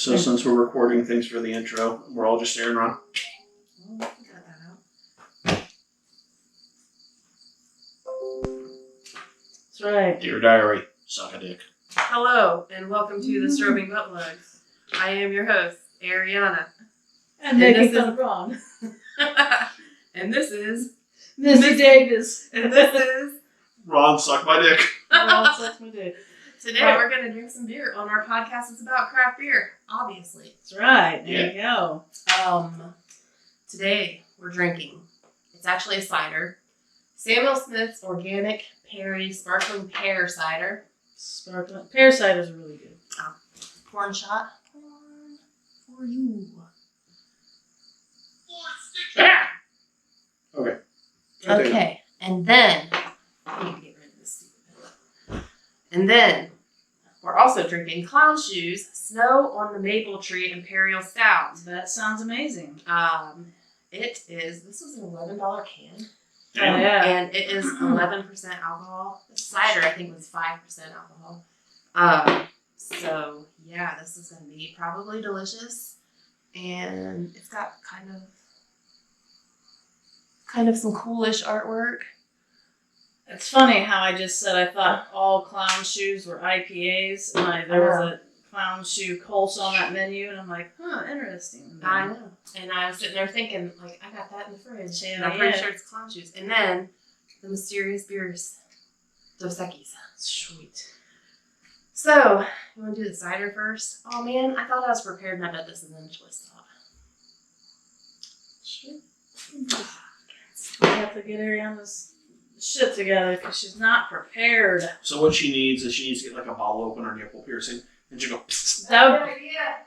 So since we're recording things for the intro, we're all just staring around. Cut that out. That's right. Dear diary, suck a dick. Hello, and welcome to the Strobing Butt Plugs. I am your host, Ariana. And making fun of Ron. And this is Missy Davis. And this is Ron, suck my dick. Ron sucks my dick. Today we're going to drink some beer on our podcast. It's about craft beer, obviously. That's right. There you go. Today we're drinking. It's actually a cider. Samuel Smith's Organic Perry Sparkling Pear Cider. Sparkling pear cider is really good. Corn shot. Corn for you. Okay. Okay, and then I need to get rid of this stupid. And then we're also drinking Clown Shoes Snow on the Maple Tree Imperial Stout. That sounds amazing. This was an $11 can. Oh, yeah. And it is 11% alcohol. The cider, I think, was 5% alcohol. So yeah, this is going to be probably delicious. And it's got kind of some coolish artwork. It's funny how I just said I thought all clown shoes were IPAs, and there was a clown shoe Colts on that menu, and I'm like, interesting. I know. And I was sitting there thinking, like, I got that in the fridge. Yeah, And I'm pretty sure it's Clown Shoes. And then the mysterious beers, Dos Equis. Sweet. So, you want to do the cider first? Oh man, I thought I was prepared, and I bet this is in the twist top. We have to get Ariana's shit together because she's not prepared. So what she needs is to get like a bottle opener, nipple piercing, and she go. Psst. That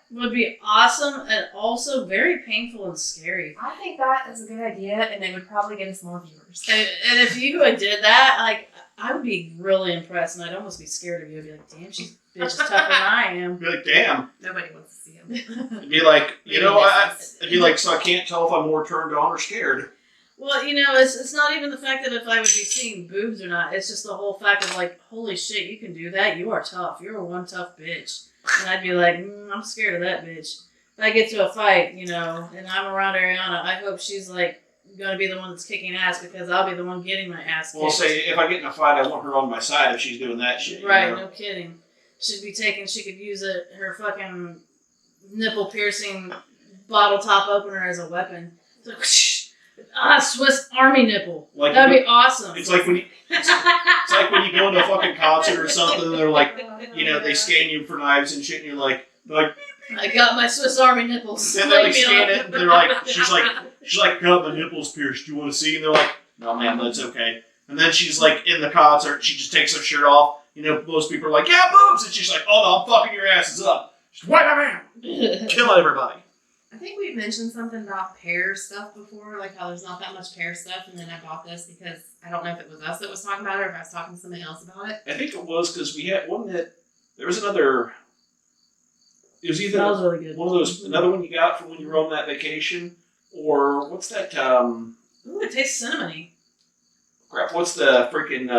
would be awesome and also very painful and scary. I think that is a good idea, and it would probably get us more viewers. And if you did that, like, I would be really impressed, and I'd almost be scared of you. I'd be like, damn, she's bitch is tougher than I am. Be like, damn. Nobody wants to see him. It'd be like, it'd be like, so I can't tell if I'm more turned on or scared. Well, it's not even the fact that if I would be seeing boobs or not. It's just the whole fact of like, holy shit, you can do that. You are tough. You're one tough bitch. And I'd be like, I'm scared of that bitch. If I get to a fight, and I'm around Ariana, I hope she's like gonna be the one that's kicking ass because I'll be the one getting my ass kicked. Well, say if I get in a fight, I want her on my side if she's doing that shit. Right? No kidding. She could use her fucking nipple piercing bottle top opener as a weapon. It's like, Swiss Army nipple. Like, that'd be awesome. It's like when you go into a fucking concert or something, and they're like, they scan you for knives and shit, and you're like, I got my Swiss Army nipples. and then they scan it, and they're like, she's like, got my nipples pierced. Do you want to see? And they're like, no, man, that's okay. And then she's like in the concert, she just takes her shirt off. Most people are like, yeah, boobs, and she's like, oh no, I'm fucking your asses up. Just wham, bam, bam. Kill everybody. I think we mentioned something about pear stuff before, like how there's not that much pear stuff, and then I bought this because I don't know if it was us that was talking about it or if I was talking to somebody else about it. I think it was because we had one that there was another. It was either really good. one of those, another one you got from when you were on that vacation, or what's that? Ooh, it tastes cinnamony. Crap! What's the freaking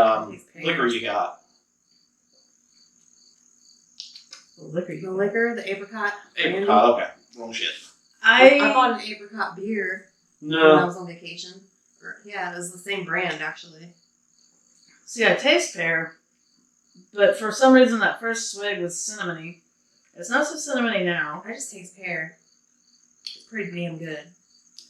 liquor you got? The liquor, the apricot. Apricot. Okay, wrong shit. I bought an apricot beer when I No. was on vacation. Yeah, it was the same brand actually. See, I taste pear, but for some reason that first swig was cinnamony. It's not so cinnamony now. I just taste pear. It's pretty damn good.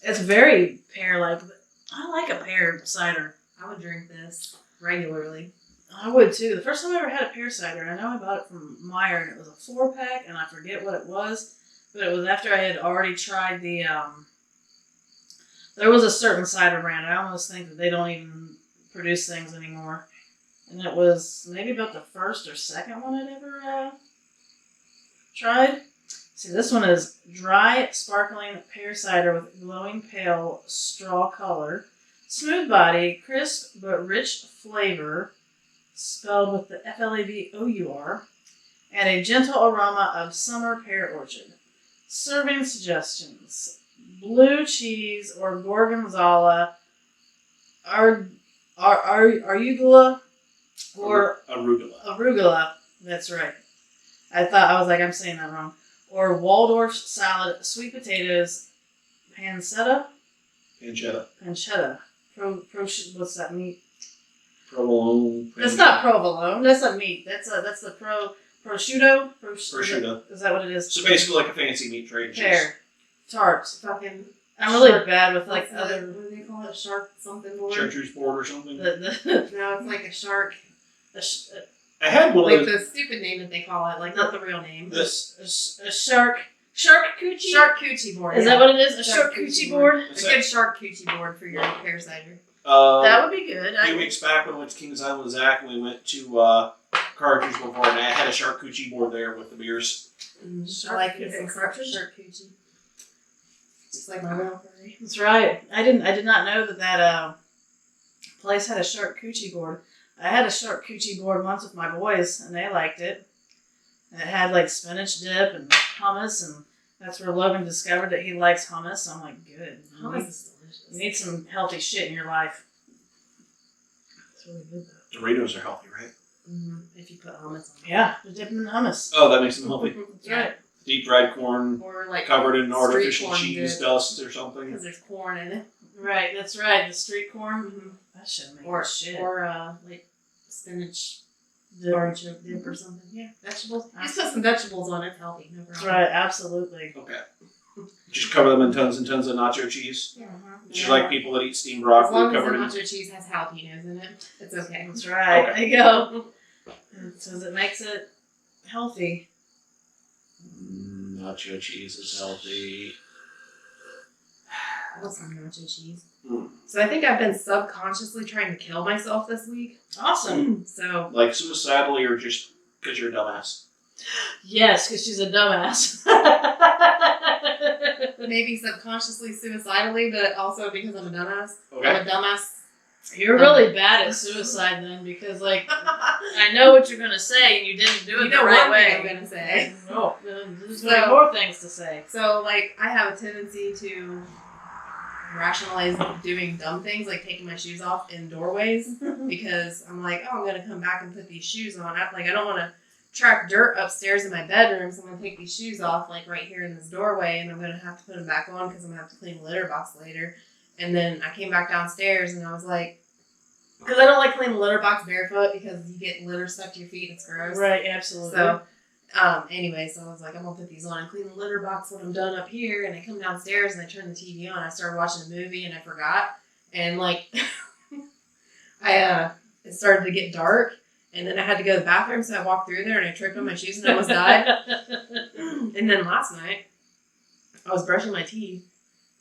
It's very pear-like. But I like a pear cider. I would drink this regularly. I would too. The first time I ever had a pear cider, I know I bought it from Meyer, and it was a 4-pack, and I forget what it was, but it was after I had already tried the, there was a certain cider brand. I almost think that they don't even produce things anymore. And it was maybe about the first or second one I'd ever tried. See, this one is dry, sparkling pear cider with glowing pale straw color, smooth body, crisp but rich flavor, spelled with the FLAVOUR, and a gentle aroma of summer pear orchard. Serving suggestions: blue cheese or gorgonzola, arugula, or arugula. arugula. That's right. I was like, I'm saying that wrong. or Waldorf salad, sweet potatoes, pancetta. Pancetta. What's that meat? Provolone. That's not provolone. That's not meat. That's the prosciutto. Prosciutto. Is that what it is? So basically like a fancy meat tray. Pear. Tarts. Fucking. I'm really Shark- bad with What other. do they call it? Shark something board? Chartreuse board or something. No, it's like a shark. I had one Like of those. the stupid name that they call it, like not the real name. a shark coochie. Shark coochie board. Is yeah. that what it is? A shark coochie board. A good shark coochie board for your pear cider. That would be good. A few weeks back when I went to Kings Island with Zach and we went to Cartridge before and I had a charcuterie board there with the beers. I like it. Shark coochie. Just like my real curry. That's right. I did not know that place had a shark coochie board. I had a shark coochie board once with my boys, and they liked it. And it had like spinach dip and hummus, and that's where Logan discovered that he likes hummus. I'm like, good. Hummus is delicious. You need some healthy shit in your life. It's really good though. Doritos are healthy, right? Mm-hmm. If you put hummus on it. Yeah, just dip them in hummus. Oh, that makes them healthy. That's right. Deep fried corn Or like covered in artificial corn cheese dip. dust or something. Because there's corn in it. Right, that's right. The street corn. Mm-hmm. That shouldn't make Or shit. like spinach Dip. artichoke dip or something. Yeah, vegetables. Just put some vegetables on it. It's healthy. No That's problem. right, absolutely. Okay. Just cover them in tons and tons of nacho cheese. Yeah. Just like people that eat steamed As broccoli long as the covered in. nacho cheese has jalapenos in it, it's okay. That's right. Okay. There you go. Because it makes it healthy. Nacho cheese is healthy. I love some nacho cheese. Mm. So I think I've been subconsciously trying to kill myself this week. Awesome. So Like suicidally or just because you're a dumbass? Yes, because she's a dumbass. maybe subconsciously suicidally, but also because I'm a dumbass. Okay. I'm a dumbass. You're really bad at suicide then, because like I know what you're gonna say and you didn't do it You know the right one thing way. I'm gonna say. Oh, there's So- gonna be more things to say. So, like, I have a tendency to rationalize doing dumb things, like taking my shoes off in doorways, because I'm like, oh, I'm gonna come back and put these shoes on. I don't want to track dirt upstairs in my bedroom, so I'm gonna take these shoes off, like right here in this doorway, and I'm gonna have to put them back on because I'm gonna have to clean the litter box later. And then I came back downstairs and I was like, because I don't like cleaning the litter box barefoot because you get litter stuck to your feet and it's gross. Right, absolutely. So, anyway, so I was like, I'm gonna put these on and clean the litter box when I'm done up here. And I come downstairs and I turn the TV on. I started watching a movie and I forgot. And like, it started to get dark. And then I had to go to the bathroom, so I walked through there and I tripped on my shoes and almost died. And then last night, I was brushing my teeth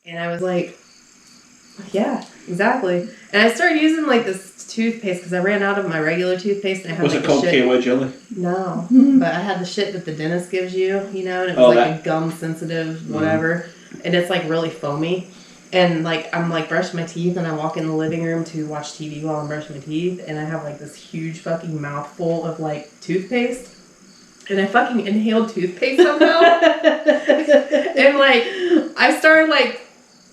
and I was like, yeah, exactly. And I started using like this toothpaste because I ran out of my regular toothpaste and I had Was like it called the shit. KY jelly? No, but I had the shit that the dentist gives you, you know, and it was Oh, like that. a gum sensitive whatever, and it's like really foamy. And like I'm like brushing my teeth and I walk in the living room to watch TV while I'm brushing my teeth and I have like this huge fucking mouthful of like toothpaste. And I fucking inhaled toothpaste somehow. And like I started like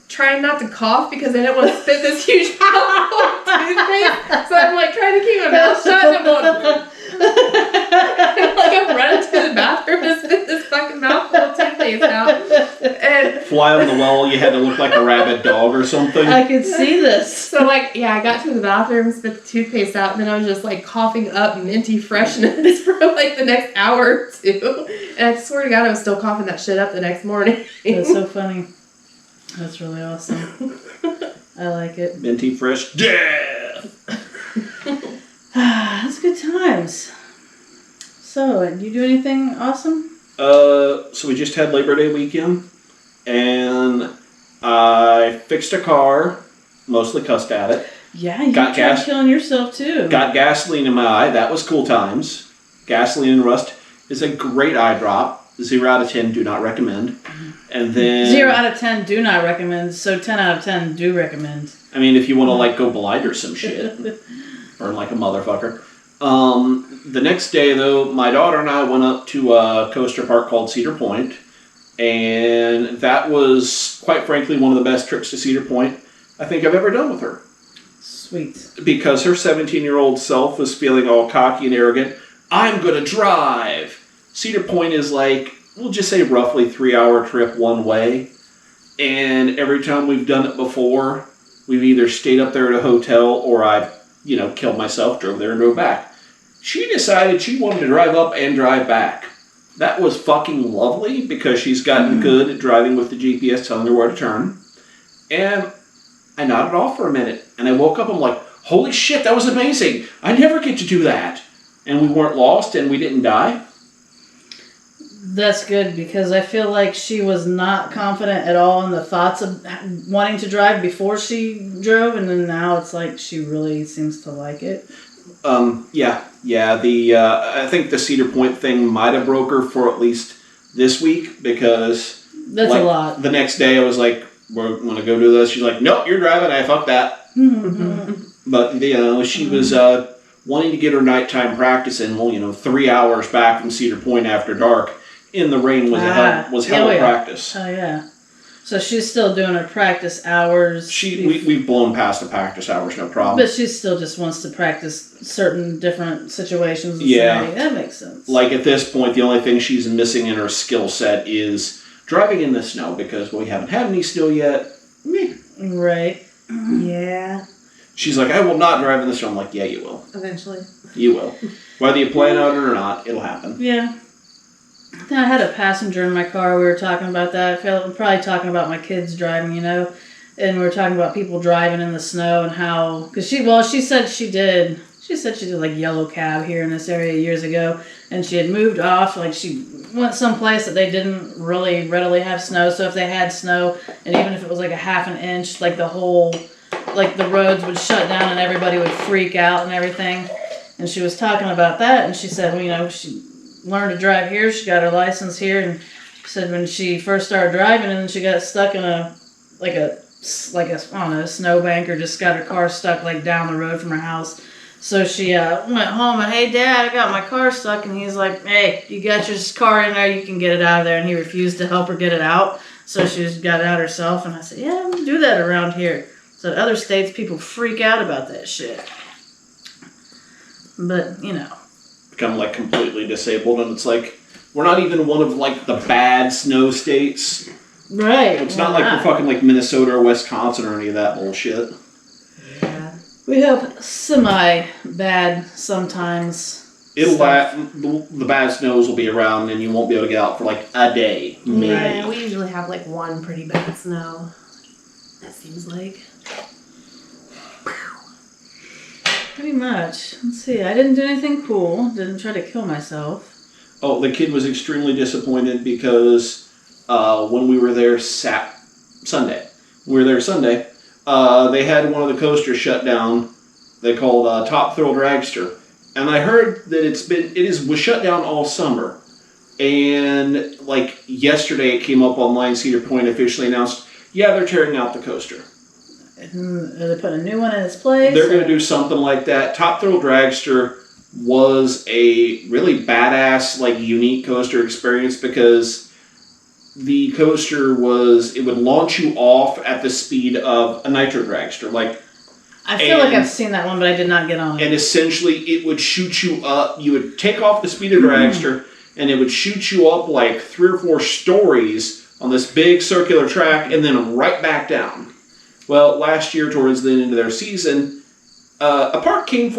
trying not to cough because I didn't want to spit this huge mouthful of toothpaste. So I'm like trying to keep my mouth shut and I'm going like I'm running to the bathroom to spit this fucking mouthful of toothpaste out. And Fly on the wall, you had to look like a rabid dog or something. I could see this. so like, yeah, I got to the bathroom and spit the toothpaste out, and then I was just like coughing up minty freshness for like the next hour or two. And I swear to God, I was still coughing that shit up the next morning. That's so funny. That's really awesome. I like it. Minty fresh death. That's good times. So, did you do anything awesome? So we just had Labor Day weekend, and I fixed a car, mostly cussed at it. Yeah, you Got tried gas. killing yourself too. Got gasoline in my eye. That was cool times. Gasoline and Rust is a great eye drop. 0 out of 10, do not recommend. And then 0 out of 10 do not recommend, so 10 out of 10 do recommend. I mean, if you want to like go blind or some shit, burn like a motherfucker. The next day though, my daughter and I went up to a coaster park called Cedar Point, and that was quite frankly one of the best trips to Cedar Point I think I've ever done with her. Sweet. Because her 17-year-old self was feeling all cocky and arrogant. I'm gonna drive. Cedar Point is like we'll just say roughly 3-hour trip one way. And every time we've done it before, we've either stayed up there at a hotel or I've, killed myself, drove there and drove back. She decided she wanted to drive up and drive back. That was fucking lovely because she's gotten good at driving with the GPS telling her where to turn. And I nodded off for a minute and I woke up, I'm like, holy shit, that was amazing. I never get to do that. And we weren't lost and we didn't die. That's good because I feel like she was not confident at all in the thoughts of wanting to drive before she drove, and then now it's like she really seems to like it. Yeah. I think the Cedar Point thing might have broke her for at least this week because that's a lot. The next day I was like, we're going to go do this. She's like, nope, you're driving. I fuck that. But she was wanting to get her nighttime practice in. Well, 3 hours back from Cedar Point after dark in the rain was hell of practice. Oh yeah. So she's still doing her practice hours. We've blown past the practice hours, no problem. But she still just wants to practice certain different situations. Yeah, that makes sense. Like at this point, the only thing she's missing in her skill set is driving in the snow because we haven't had any snow yet. Right. Yeah. She's like, I will not drive in the snow. I'm like, yeah, you will. Eventually. You will. Whether you plan on it or not, it'll happen. Yeah. I had a passenger in my car. We were talking about that. I'm probably talking about my kids driving, and we were talking about people driving in the snow and how, because she said she did like yellow cab here in this area years ago, and she had moved off, like she went someplace that they didn't really readily have snow, so if they had snow, and even if it was like a half an inch, like the roads would shut down and everybody would freak out and everything. And she was talking about that, and she said, she learned to drive here. She got her license here, and she said when she first started driving, and she got stuck in a snowbank, or just got her car stuck like down the road from her house. So she went home and, hey, Dad, I got my car stuck. And he's like, hey, you got your car in there, you can get it out of there. And he refused to help her get it out. So she just got it out herself. And I said, yeah, we do that around here. So in other states, people freak out about that shit. But, Become like completely disabled. And it's like, we're not even one of like the bad snow states. Right. It's not like we're fucking like Minnesota or Wisconsin or any of that bullshit. Yeah. We have semi-bad sometimes. The bad snows will be around and you won't be able to get out for like a day. Maybe. Yeah, we usually have like one pretty bad snow. That seems like. Pretty much. Let's see. I didn't do anything cool. Didn't try to kill myself. Oh, the kid was extremely disappointed because when we were there Sunday, they had one of the coasters shut down. They called Top Thrill Dragster, and I heard that was shut down all summer. And like yesterday, it came up online. Cedar Point officially announced, yeah, they're tearing out the coaster. Are they putting a new one in its place? They're going to do something like that. Top Thrill Dragster was a really badass, like, unique coaster experience because the coaster would launch you off at the speed of a Nitro Dragster. I feel like I've seen that one, but I did not get on it. And essentially, it would shoot you up. You would take off the speed of Dragster, and it would shoot you up like 3 or 4 stories on this big circular track, and then right back down. Well, last year, towards the end of their season, a bracket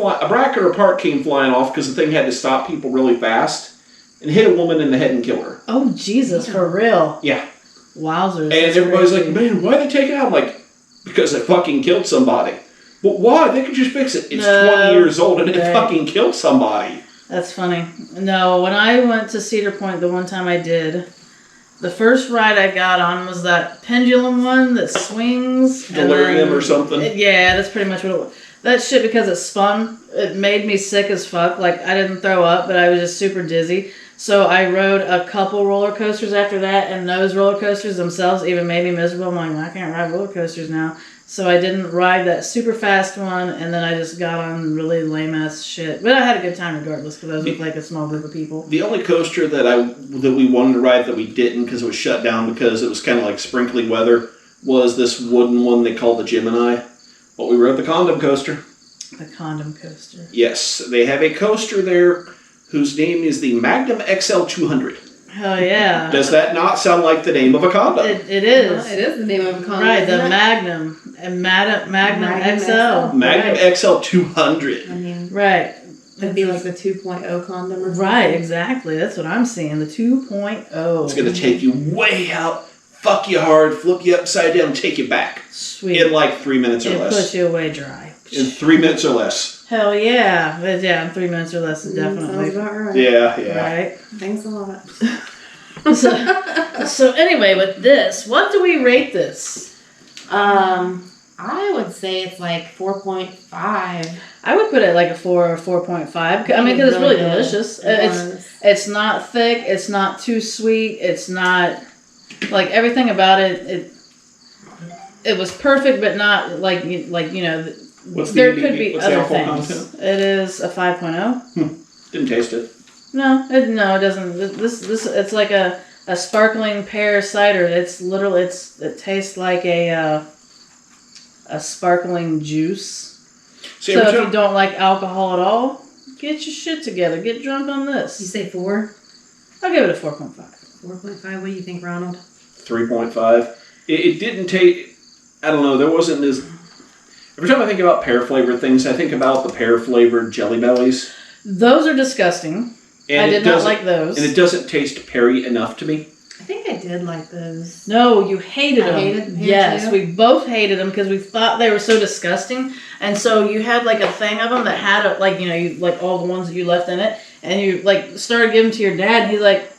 or part came flying off because the thing had to stop people really fast and hit a woman in the head and kill her. Oh, Jesus, for real? Yeah. Wowzers. And everybody's like, man, why'd they take it out? I'm like, because it fucking killed somebody. But why? They could just fix it. It's 20 years old and it fucking killed somebody. That's funny. No, when I went to Cedar Point the one time I did, the first ride I got on was that pendulum one that swings. Delirium or something. Yeah, that's pretty much what it was. That shit, because it spun, it made me sick as fuck. Like, I didn't throw up, but I was just super dizzy. So I rode a couple roller coasters after that, and those roller coasters themselves even made me miserable. I'm like, I can't ride roller coasters now. So I didn't ride that super fast one, and then I just got on really lame-ass shit. But I had a good time regardless, because I was with like a small group of people. The only coaster that we wanted to ride that we didn't because it was shut down because it was kind of like sprinkly weather was this wooden one they called the Gemini. But we rode the condom coaster. The condom coaster. Yes, they have a coaster there whose name is the Magnum XL 200. Hell yeah. Does that not sound like the name of a condom? It is. It is the name of a condom. Right, the isn't it? Magnum. And Magnum Magnum XL. Magnum Right. XL 200. I mean, Right. it'd be like the 2.0 condom or something. Right, exactly. That's what I'm seeing. The 2.0. It's going to take you way out, fuck you hard, flip you upside down, and take you back. Sweet. In like 3 minutes or It less. puts you away dry. In 3 minutes or less. Hell yeah. But yeah, in 3 minutes or less is Sounds definitely. about right. Yeah. Right. Thanks a lot. So anyway, with this, what do we rate this? I would say it's like 4.5. I would put it like a 4 or 4.5. I mean, because it's really delicious. It's not thick. It's not too sweet. It's not like everything about it. It was perfect, but not like you know. What's There the could be what's the other alcohol things. content? It is a 5.0. Didn't taste it. No, it doesn't. This it's like a sparkling pear cider. It's literally it tastes like a sparkling juice. See, So every if time- you don't like alcohol at all, get your shit together. Get drunk on You this. say 4? I'll give it a 4.5. 4.5. What do you think, Ronald? 3.5. It didn't taste. I don't know. There wasn't as. Every time I think about pear flavored things, I think about the pear flavored Jelly Bellies. Those are disgusting. And I it did not doesn't- like those. And it doesn't taste peary enough to me. I think I did like those. No, you hated I them. hated the pear Yes, too. we both hated them because we thought they were so disgusting. And so you had like a thing of them that had you like all the ones that you left in it, and you like started giving them to your dad. And he's like,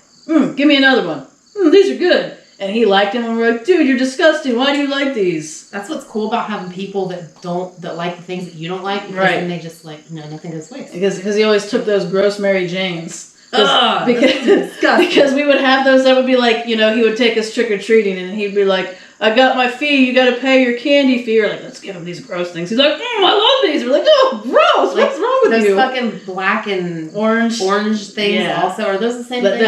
"Give me another one. These are good." And he liked them, and we're like, "Dude, you're disgusting. Why do you like these?" That's what's cool about having people that like the things that you don't like. Because Right. then they just nothing goes waste. Because he always took those gross Mary Janes. Ugh, Because disgusting. because we would have those that would be like, he would take us trick or treating, and he'd be like, "I got my fee. You got to pay your candy fee." We're like, "Let's give him these gross things." He's like, "I love these." We're like, "Oh, gross! Like, What's wrong with those you?" fucking black and Orange things Yeah. also. Are those the same But thing?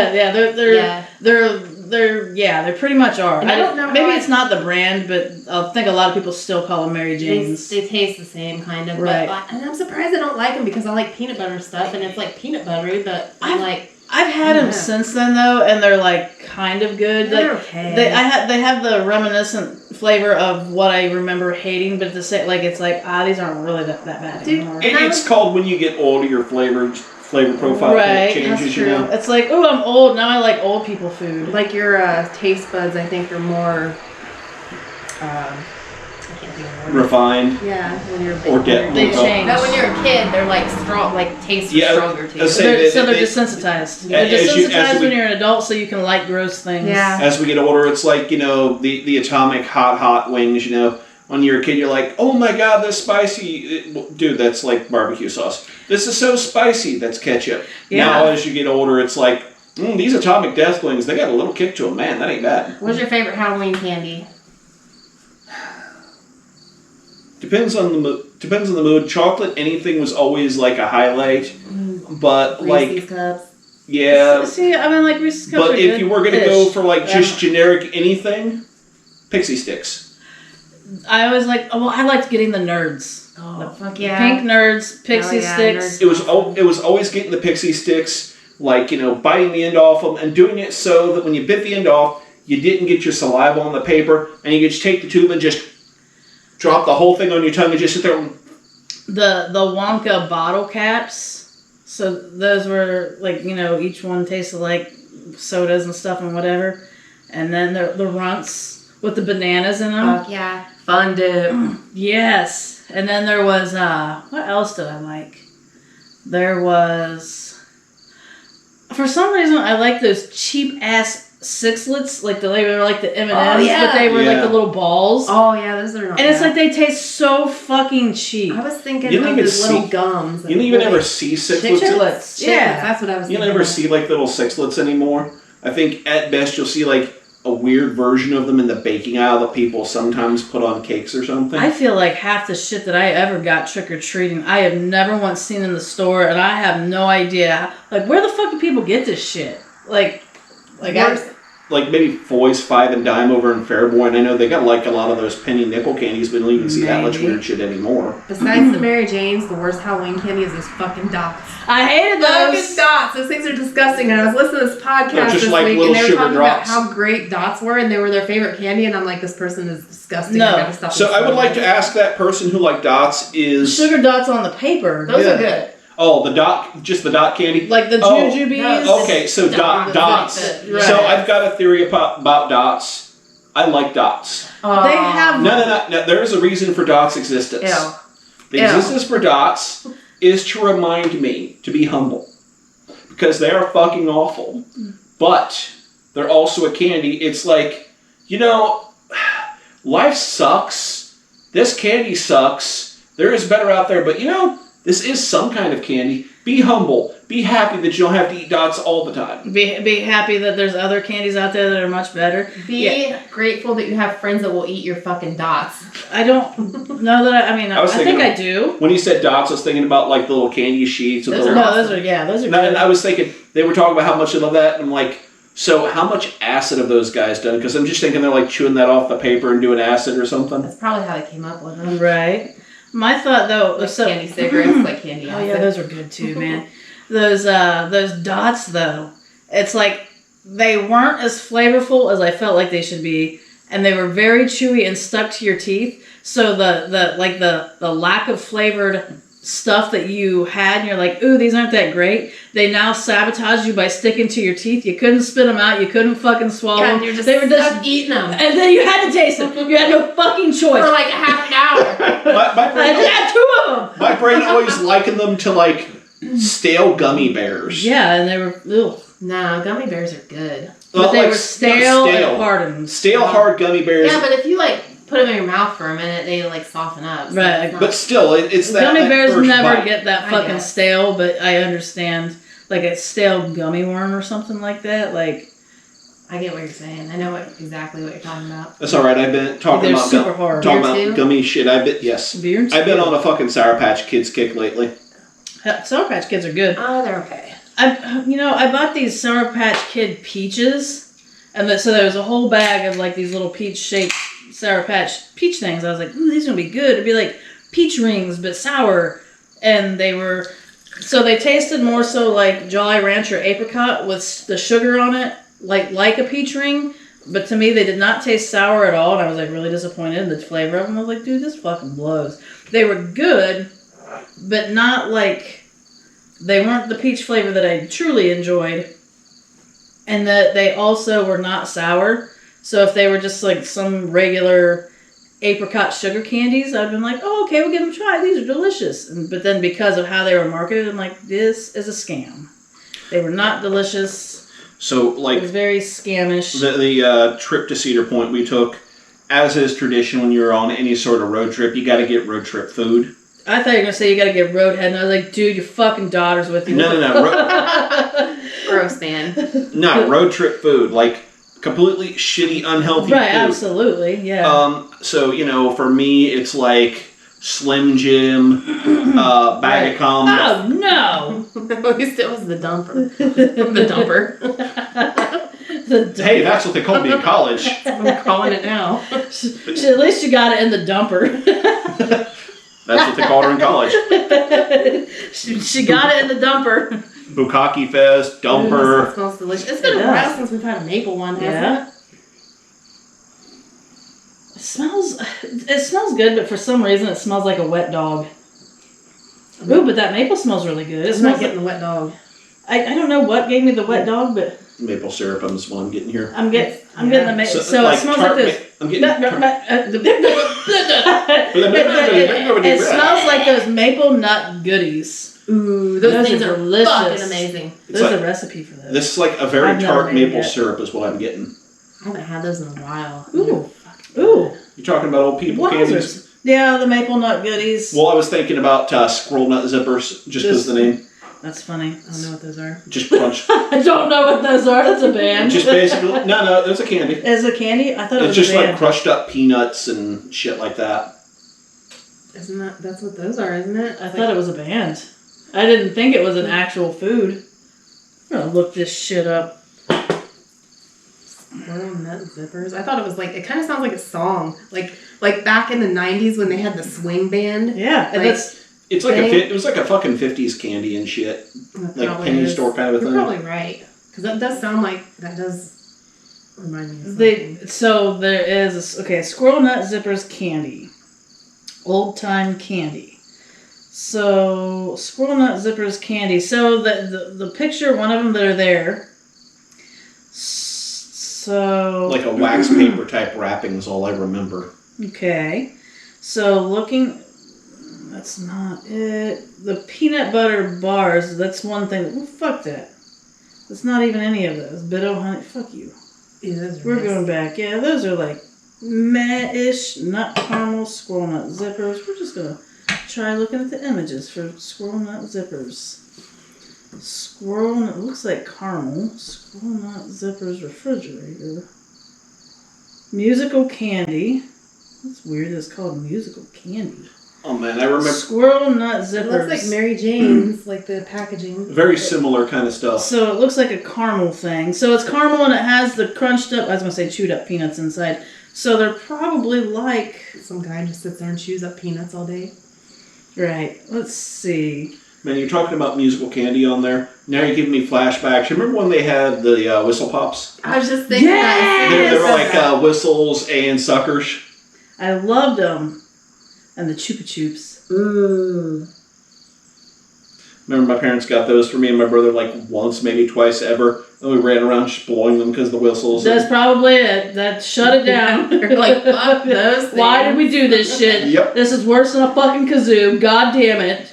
they pretty much are. And I don't know Maybe how it's not the brand, but I think a lot of people still call them Mary They, Janes. they taste the same kind of. Right. But, and I'm surprised I don't like them because I like peanut butter stuff and it's like peanut buttery, but I'm like, I've had them Yeah. since then though, and they're like kind of good. they're Like okay. they have the reminiscent flavor of what I remember hating, but it's like these aren't really that bad Dude, anymore. It's called when you get older, your flavor profile Right, changes. that's You know. true. It's like, oh, I'm old now. I like old people food. Like your taste buds, I think, are more. I can't think of the word. Refined. Yeah, when you're a Or big dead. They no, change. when you're a kid, they're like strong, like taste Yeah, stronger to you. I say- So they're they- desensitized. Yeah. They're As desensitized we- when you're an adult, so you can like gross things. Yeah. As we get older, it's like, the atomic hot wings, When you're a kid, you're like, oh my god, that's spicy. Dude, that's like barbecue sauce. This is so spicy, that's ketchup. Yeah. Now, as you get older, it's like, these atomic death wings, they got a little kick to them. Man, that ain't bad. What's your favorite Halloween candy? Depends on the mood. Chocolate, anything was always like a highlight. But Reese's Cups. yeah. See, I mean, like Reese's Cups But are if you were gonna good-ish. go for like just generic anything, Pixie Sticks. I always I liked getting the nerds. Oh, fuck yeah. Pink nerds, pixie Oh, yeah, sticks. nerds. It was always getting the Pixie Sticks, biting the end off them and doing it so that when you bit the end off, you didn't get your saliva on the paper, and you could just take the tube and just drop the whole thing on your tongue and just sit there. The Wonka bottle caps. So those were each one tasted like sodas and stuff and whatever. And then the runts with the bananas in them. Fuck yeah. Fun dip. Yes. And then there was what else did I like? There was, for some reason, I like those cheap ass sixlets, they were like the M&Ms, Oh, yeah. but they were like Yeah. the little balls. Oh yeah, those are not And it's bad. like they taste so fucking cheap. I was thinking You don't of even those little see- gums. You don't even ever see sixlets. Chiclets. Yeah, Yeah. that's what I was You thinking. don't ever of. see little sixlets anymore. I think at best you'll see a weird version of them in the baking aisle that people sometimes put on cakes or something. I feel like half the shit that I ever got trick-or-treating, I have never once seen in the store, and I have no idea. Where the fuck do people get this shit? like maybe Foy's 5 and Dime over in Fairborn. I know they got like a lot of those penny nickel candies, but we don't even see that much weird shit anymore. Besides the Mary Janes, the worst Halloween candy is those fucking dots. I hated Fucking those. dots. Those things are disgusting. And I was listening to this podcast They're just this like week, little and they were sugar talking drops. about how great dots were, and they were their favorite candy. And I'm like, this person is disgusting. No. I gotta stop So this I would like so to ask that person who liked dots is Sugar dots on the paper. Those are good. oh just the dot candy. Like the Oh, jujubes. no. Okay, so dots. Right. So I've got a theory about dots. I like dots. They have No. There is a reason for dots' existence. Ew. The Ew. existence for dots is to remind me to be humble. Because they are fucking awful. But they're also a candy. It's like, life sucks. This candy sucks. There is better out there, but this is some kind of candy. Be humble. Be happy that you don't have to eat dots all the time. Be happy that there's other candies out there that are much better. Be grateful that you have friends that will eat your fucking dots. I don't know that. I think I do. When you said dots, I was thinking about like the little candy sheets. With Those the are little, No, those are and good. I was thinking, they were talking about how much they love that, and I'm like, so how much acid have those guys done? Because I'm just thinking they're like chewing that off the paper and doing acid or something. That's probably how they came up with them. Right. My thought though, Like candy cigarettes, like candy oh acid. yeah, those are good too, man. Those dots though, it's like they weren't as flavorful as I felt like they should be, and they were very chewy and stuck to your teeth. So the lack of flavored stuff that you had, and you're like, ooh, these aren't that great. They now sabotage you by sticking to your teeth. You couldn't spit them out. You couldn't fucking swallow God, them. you're just They were just stuck eating them and then you had to taste them. You had no fucking choice. for like half an hour. my, I brain, had 2 of them. my brain always likened them to like stale gummy bears. Yeah, and they were, ugh. No, gummy bears are good. But they like, were stale not and hardened. Stale, hard gummy bears. Yeah, but if you like put them in your mouth for a minute, they like soften up. So Right. it's not- But still, it's that Gummy that bears first never bite. get that I fucking guess. stale, but I understand. Like a stale gummy worm or something like that. Like, I get what you're saying. I know exactly what you're talking about. That's all right. I've been talking they're about super hard. talking Beer about too? gummy shit. Yes. Beer and I've been on a fucking Sour Patch Kids kick lately. Sour Patch Kids are good. Oh, they're okay. I bought these Sour Patch Kid peaches, and so there was a whole bag of like these little peach-shaped Sour Patch peach things. I was like, ooh, these are gonna be good. It'd be like peach rings, but sour. And they tasted more so like Jolly Rancher apricot with the sugar on it, like a peach ring. But to me, they did not taste sour at all, and I was like really disappointed in the flavor of them. I was like, dude, this fucking blows. They were good, but not like. They weren't the peach flavor that I truly enjoyed. And that they also were not sour. So if they were just like some regular apricot sugar candies, I'd have been like, oh, okay, we'll give them a try. These are delicious. But then because of how they were marketed, I'm like, this is a scam. They were not delicious. So, like, It was very scamish. the trip to Cedar Point we took, as is tradition when you're on any sort of road trip, you got to get road trip food. I thought you were going to say you got to get Roadhead. And I was like, dude, your fucking daughter's with you. No. Gross, man. No, road trip food. Like, completely shitty, unhealthy Right, food. absolutely, yeah. So, for me, it's like Slim Jim, bag of cum. Oh, no! At least it was the dumper. The dumper. Hey, that's what they called me in college. I'm calling it now. At least you got it in the dumper. That's what they called her in college. she got it in the dumper. Bukkake Fest, It Dumper. smells delicious. It's been a while since we've had a maple one, hasn't Yeah. It smells good, but for some reason it smells like a wet dog. Ooh, but that maple smells really good. It It's not smells getting the wet dog. I don't know what gave me the wet dog, but Maple syrup is what I'm getting here. I'm getting the maple. So like it smells tart like this. I'm getting It smells like those maple nut goodies. Ooh, those things are are delicious. fucking amazing. There's like- a recipe for those. This is like a very I've never tart made it maple yet. syrup is what I'm getting. I haven't had those in a while. Ooh. Ooh. You're talking about old people candies? Wowzers. Yeah, the maple nut goodies. Well, I was thinking about squirrel nut zippers, just because the name. That's funny. I don't know what those are. Just crunch. I don't know what those are. That's a band. Just basically, no, there's a candy. Is it candy? I thought it It's was just a band. like crushed up peanuts and shit like that. Isn't that's what those are, isn't it? I thought it was a band. I didn't think it was an actual food. I'm gonna look this shit up. Squirrel nut zippers. I thought it was like, it kind of sounds like a song. Like back in the 90s when they had the swing band. Yeah, and Like, that's It's like it was like a fucking 50s candy and shit. That Like probably penny is. store kind of a You're thing. probably right. Because that does sound like, that does remind me of something. so there is Squirrel Nut Zippers candy, old time candy. So Squirrel Nut Zippers candy. So the picture, one of them that are there. So Like a wax paper type wrapping is all I remember. okay, so looking. That's not it. The peanut butter bars, that's one thing. Oh, fuck that. That's not even any of those. Biddo honey, fuck you. Yeah, those are We're nice. going back. Yeah, those are like meh-ish, nut caramel, squirrel nut zippers. We're just going to try looking at the images for squirrel nut zippers. Squirrel nut, looks like caramel. Squirrel nut zippers refrigerator. Musical candy. That's weird that it's called musical candy. Oh man, I remember Squirrel nut It zippers. looks like Mary Jane's, like the packaging. very similar kind of stuff. So it looks like a caramel thing. So it's caramel and it has the crunched up, I was going to say chewed up peanuts inside. So they're probably like... Some guy just sits there and chews up peanuts all day. Right. Let's see. Man, you're talking about musical candy on there. Now you're giving me flashbacks. You remember when they had the whistle pops? I was just thinking that. They were like whistles and suckers. I loved them. And the Chupa Chups. Ooh. Remember my parents got those for me and my brother like once, maybe twice ever. And we ran around just blowing them because of the whistles. That's probably it. That shut it down. They're like, fuck those things. Why did we do this shit? Yep. This is worse than a fucking kazoo. God damn it.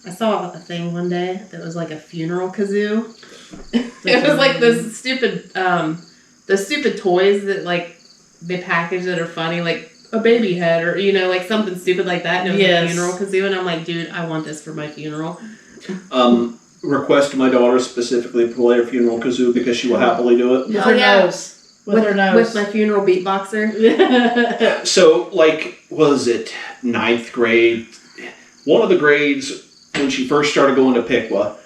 I saw a thing one day that was like a funeral kazoo. It was like those stupid toys that like they package that are funny, like a baby head or like something stupid like that. And it was a funeral kazoo, and I'm like, dude, I want this for my funeral. Request my daughter specifically play her funeral kazoo because she will happily do it. With her nose. With her nose. With my funeral beatboxer. So, like, was it 9th grade? One of the grades when she first started going to Piqua,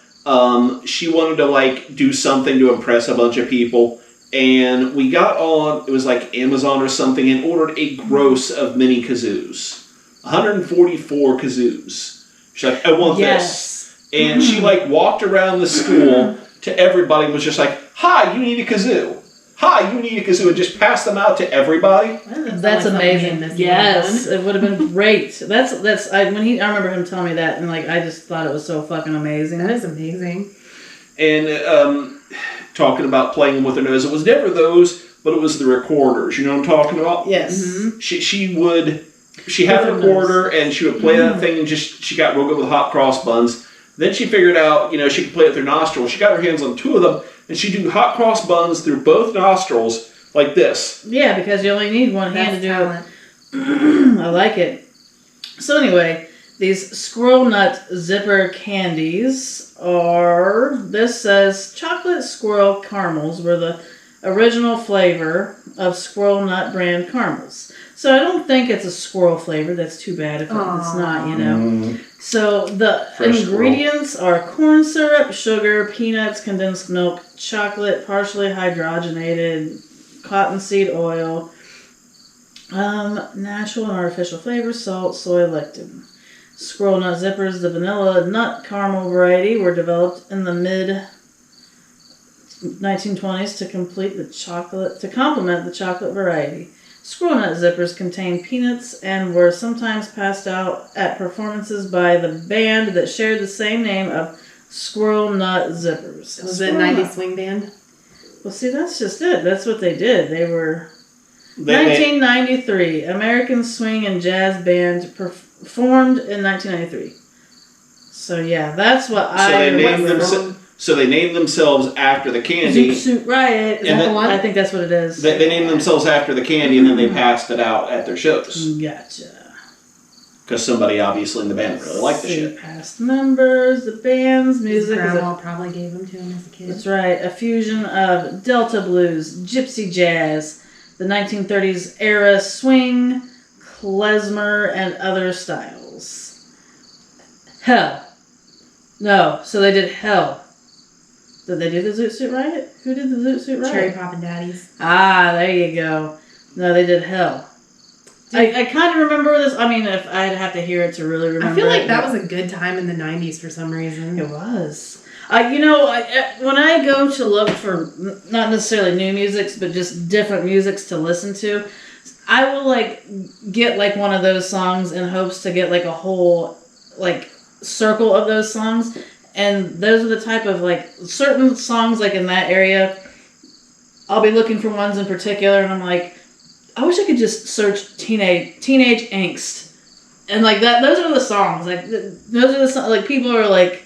she wanted to like do something to impress a bunch of people. And we got on, it was like Amazon or something, and ordered a gross of mini kazoos. 144 kazoos. She's like, I want this. And she like walked around the school to everybody and was just like, hi, you need a kazoo. Hi, you need a kazoo. And just passed them out to everybody. That's amazing. Yes, it would have been great. I remember him telling me that, and like I just thought it was so fucking amazing. That is amazing. And talking about playing them with her nose. It was never those, but it was the recorders. You know what I'm talking about? Yes. Mm-hmm. She had a recorder and she would play that thing and she got real good with hot cross buns. Then she figured out, she could play it with her nostrils. She got her hands on 2 of them and she'd do hot cross buns through both nostrils like this. Yeah, because you only need one hand to do it. I like it. So anyway, these squirrel nut zipper candies this says chocolate squirrel caramels were the original flavor of squirrel nut brand caramels. So I don't think it's a squirrel flavor. That's too bad if it's not, So the Fresh ingredients are corn syrup, sugar, peanuts, condensed milk, chocolate, partially hydrogenated, cottonseed oil, natural and artificial flavors, salt, soy lectin. Squirrel nut zippers, the vanilla nut caramel variety, were developed in the mid 1920s to complement the chocolate variety. Squirrel nut zippers contained peanuts and were sometimes passed out at performances by the band that shared the same name of Squirrel Nut Zippers. Was it 90s swing band? Well, see, that's just it. That's what they did. They were 1993 American Swing and Jazz Band formed in 1993. So yeah, that's what So they named themselves after the candy. Zoot Suit Riot. Is that the one? I think that's what it is. They named themselves after the candy and then they passed it out at their shows. Gotcha. Because somebody obviously in the band really liked the shit. Past members, the band's music. His grandma probably gave them to him as a kid. That's right. A fusion of Delta blues, gypsy jazz, the 1930s era swing, klezmer, and other styles. Hell. No, so they did hell. Did they do the Zoot Suit Riot? Who did the Zoot Suit Riot? Cherry Poppin' Daddies. Ah, there you go. No, they did Hell. I kind of remember this. I mean, if I'd have to hear it to really remember. I feel like it, that was a good time in the 90s for some reason. It was. When I go to look for not necessarily new musics, but just different musics to listen to, I will like get like one of those songs in hopes to get like a whole like circle of those songs, and those are the type of like certain songs like in that area. I'll be looking for ones in particular, and I'm like, I wish I could just search teenage angst, and like that. Those are the songs. Like those are the songs. Like people are like,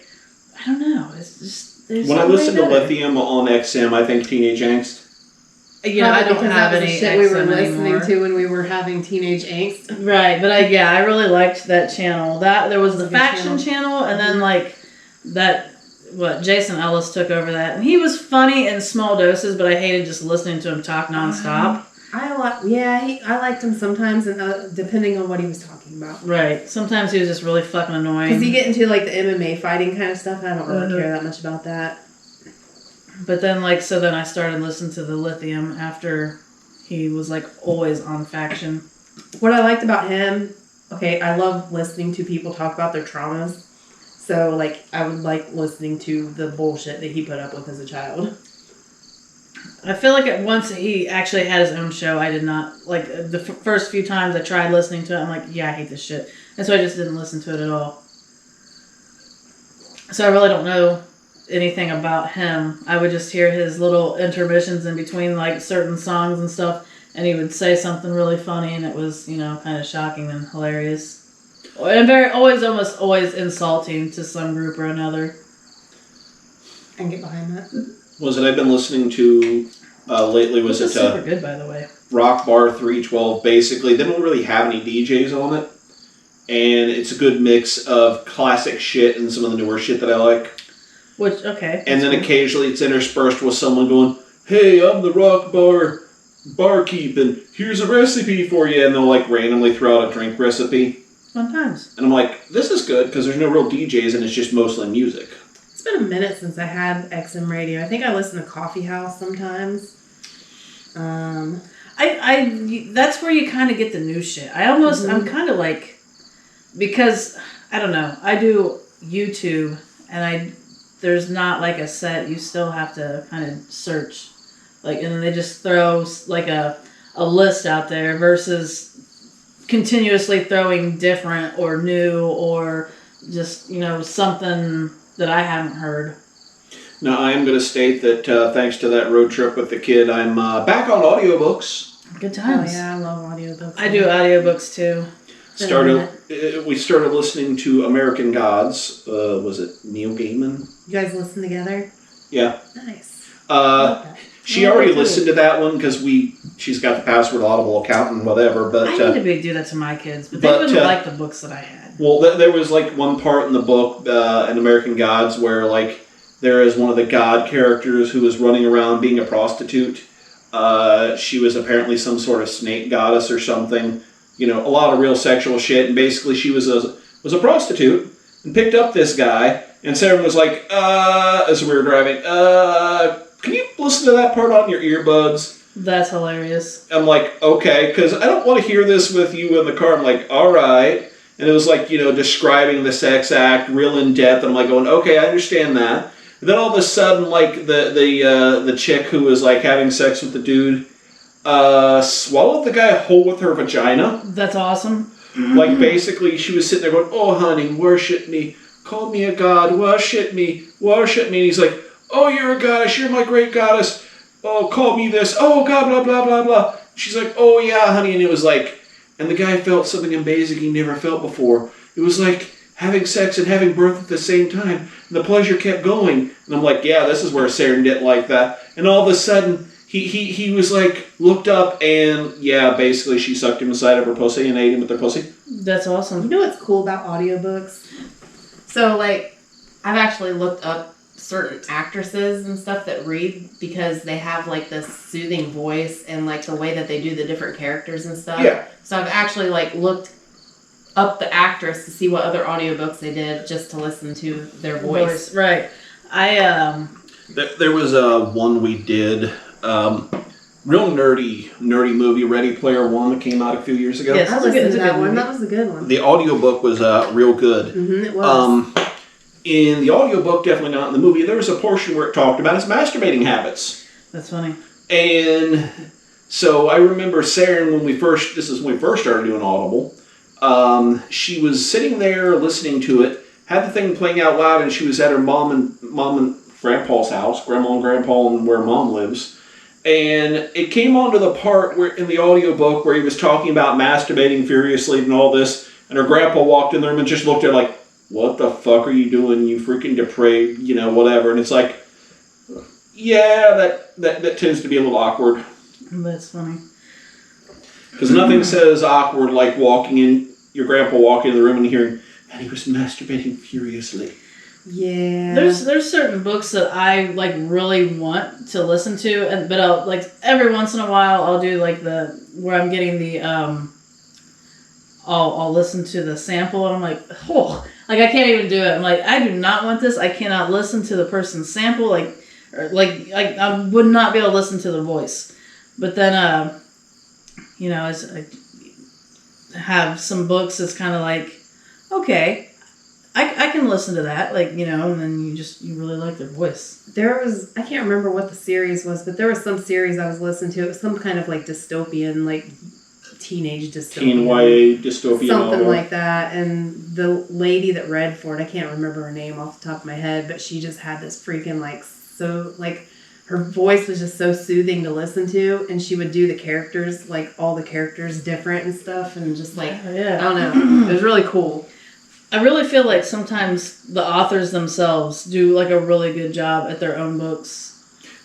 I don't know. It's just when I listen to Lithium on XM, I think Teenage Angst. I don't have that was any the shit we were XM listening anymore. to when we were having teenage angst. Right, but I really liked that channel. That there was the That's a good Faction channel, and then like that. What Jason Ellis took over that, and he was funny in small doses, but I hated just listening to him talk nonstop. I liked him sometimes, and depending on what he was talking about. Right. Sometimes he was just really fucking annoying. Because you get into like the MMA fighting kind of stuff, and I don't really care that much about that. But then then I started listening to the Lithium after he was like always on Faction. What I liked about him, I love listening to people talk about their traumas. So like I would like listening to the bullshit that he put up with as a child. I feel like once he actually had his own show, I did not like the first few times I tried listening to it. I'm like, yeah, I hate this shit, and so I just didn't listen to it at all. So I really don't know anything about him. I would just hear his little intermissions in between like certain songs and stuff, and he would say something really funny, and it was kind of shocking and hilarious, and almost always insulting to some group or another. I can get behind that. Was it I've been listening to lately? Was This it is super good, by the way. Rock Bar 312? Basically, they don't really have any DJs on it, and it's a good mix of classic shit and some of the newer shit that I like. Which okay. And then occasionally it's interspersed with someone going, "Hey, I'm the Rock Bar barkeep, and here's a recipe for you," and they'll like randomly throw out a drink recipe. Fun times. And I'm like, this is good because there's no real DJs and it's just mostly music. It's been a minute since I had XM radio. I think I listen to Coffee House sometimes. That's where you kind of get the new shit. I'm kind of like, because I don't know. I do YouTube, and there's not like a set. You still have to kind of search, like, and then they just throw like a list out there versus continuously throwing different or new or just something that I haven't heard. Now, I am going to state that thanks to that road trip with the kid, I'm back on audiobooks. Good times. Oh yeah, I love audiobooks. I do audiobooks too. We started listening to American Gods. Was it Neil Gaiman? You guys listen together? Yeah. Nice. She already listened to that one because she's got the password Audible account and whatever. But I need to do that to my kids, but they wouldn't like the books that I had. Well, there was like one part in the book in American Gods where like there is one of the god characters who was running around being a prostitute. She was apparently some sort of snake goddess or something. A lot of real sexual shit. And basically she was a prostitute and picked up this guy. And Sarah was like, as we were driving, can you listen to that part on your earbuds? That's hilarious. I'm like, okay, because I don't want to hear this with you in the car. I'm like, all right. And it was like, describing the sex act real in depth. And I'm like going, okay, I understand that. And then all of a sudden, like the chick who was like having sex with the dude swallowed the guy whole with her vagina. That's awesome. Like basically, she was sitting there going, "Oh, honey, worship me, call me a god, worship me, worship me." And he's like, "Oh, you're a goddess, you're my great goddess. Oh, call me this. Oh, God, blah blah blah blah." She's like, "Oh yeah, honey," and it was like, and the guy felt something amazing he never felt before. It was like having sex and having birth at the same time. And the pleasure kept going. And I'm like, yeah, this is where Saren didn't like that. And all of a sudden, he was like, looked up and, yeah, basically she sucked him inside of her pussy and ate him with her pussy. That's awesome. You know what's cool about audiobooks? So, like, I've actually looked up certain actresses and stuff that read because they have, like, this soothing voice and, like, the way that they do the different characters and stuff. Yeah. So I've actually, like, looked up the actress to see what other audiobooks they did just to listen to their voice. Right. There was one we did, real nerdy movie, Ready Player One, that came out a few years ago. Yes. I listened to that one. That was a good one. The audiobook was real good. It was. In the audiobook, definitely not in the movie, there was a portion where it talked about his masturbating habits. That's funny. And so I remember Sarah, when we first started doing Audible, she was sitting there listening to it, had the thing playing out loud, and she was at her mom and grandpa's house, grandma and grandpa, and where mom lives. And it came on to the part where in the audiobook where he was talking about masturbating furiously and all this, and her grandpa walked in the room and just looked at her like, what the fuck are you doing, you freaking depraved, whatever. And it's like, yeah, that tends to be a little awkward. That's funny. Because nothing says awkward like your grandpa walking in the room and hearing, and he was masturbating furiously. Yeah. There's certain books that I like really want to listen to, but I'll like every once in a while I'll do like where I'm getting the I'll listen to the sample and I'm like, oh, like I can't even do it. I'm like, I do not want this. I cannot listen to the person's sample. Like I would not be able to listen to the voice. But then as I have some books that's kind of like, okay, I can listen to that, and then you really like their voice. I can't remember what the series was, but there was some series I was listening to. It was some kind of like dystopian, like teenage dystopian. Teen YA dystopian. Something like that. And the lady that read for it, I can't remember her name off the top of my head, but she just had this freaking her voice was just so soothing to listen to, and she would do the characters, like all the characters different and stuff, and just like, yeah. I don't know. It was really cool. I really feel like sometimes the authors themselves do like a really good job at their own books.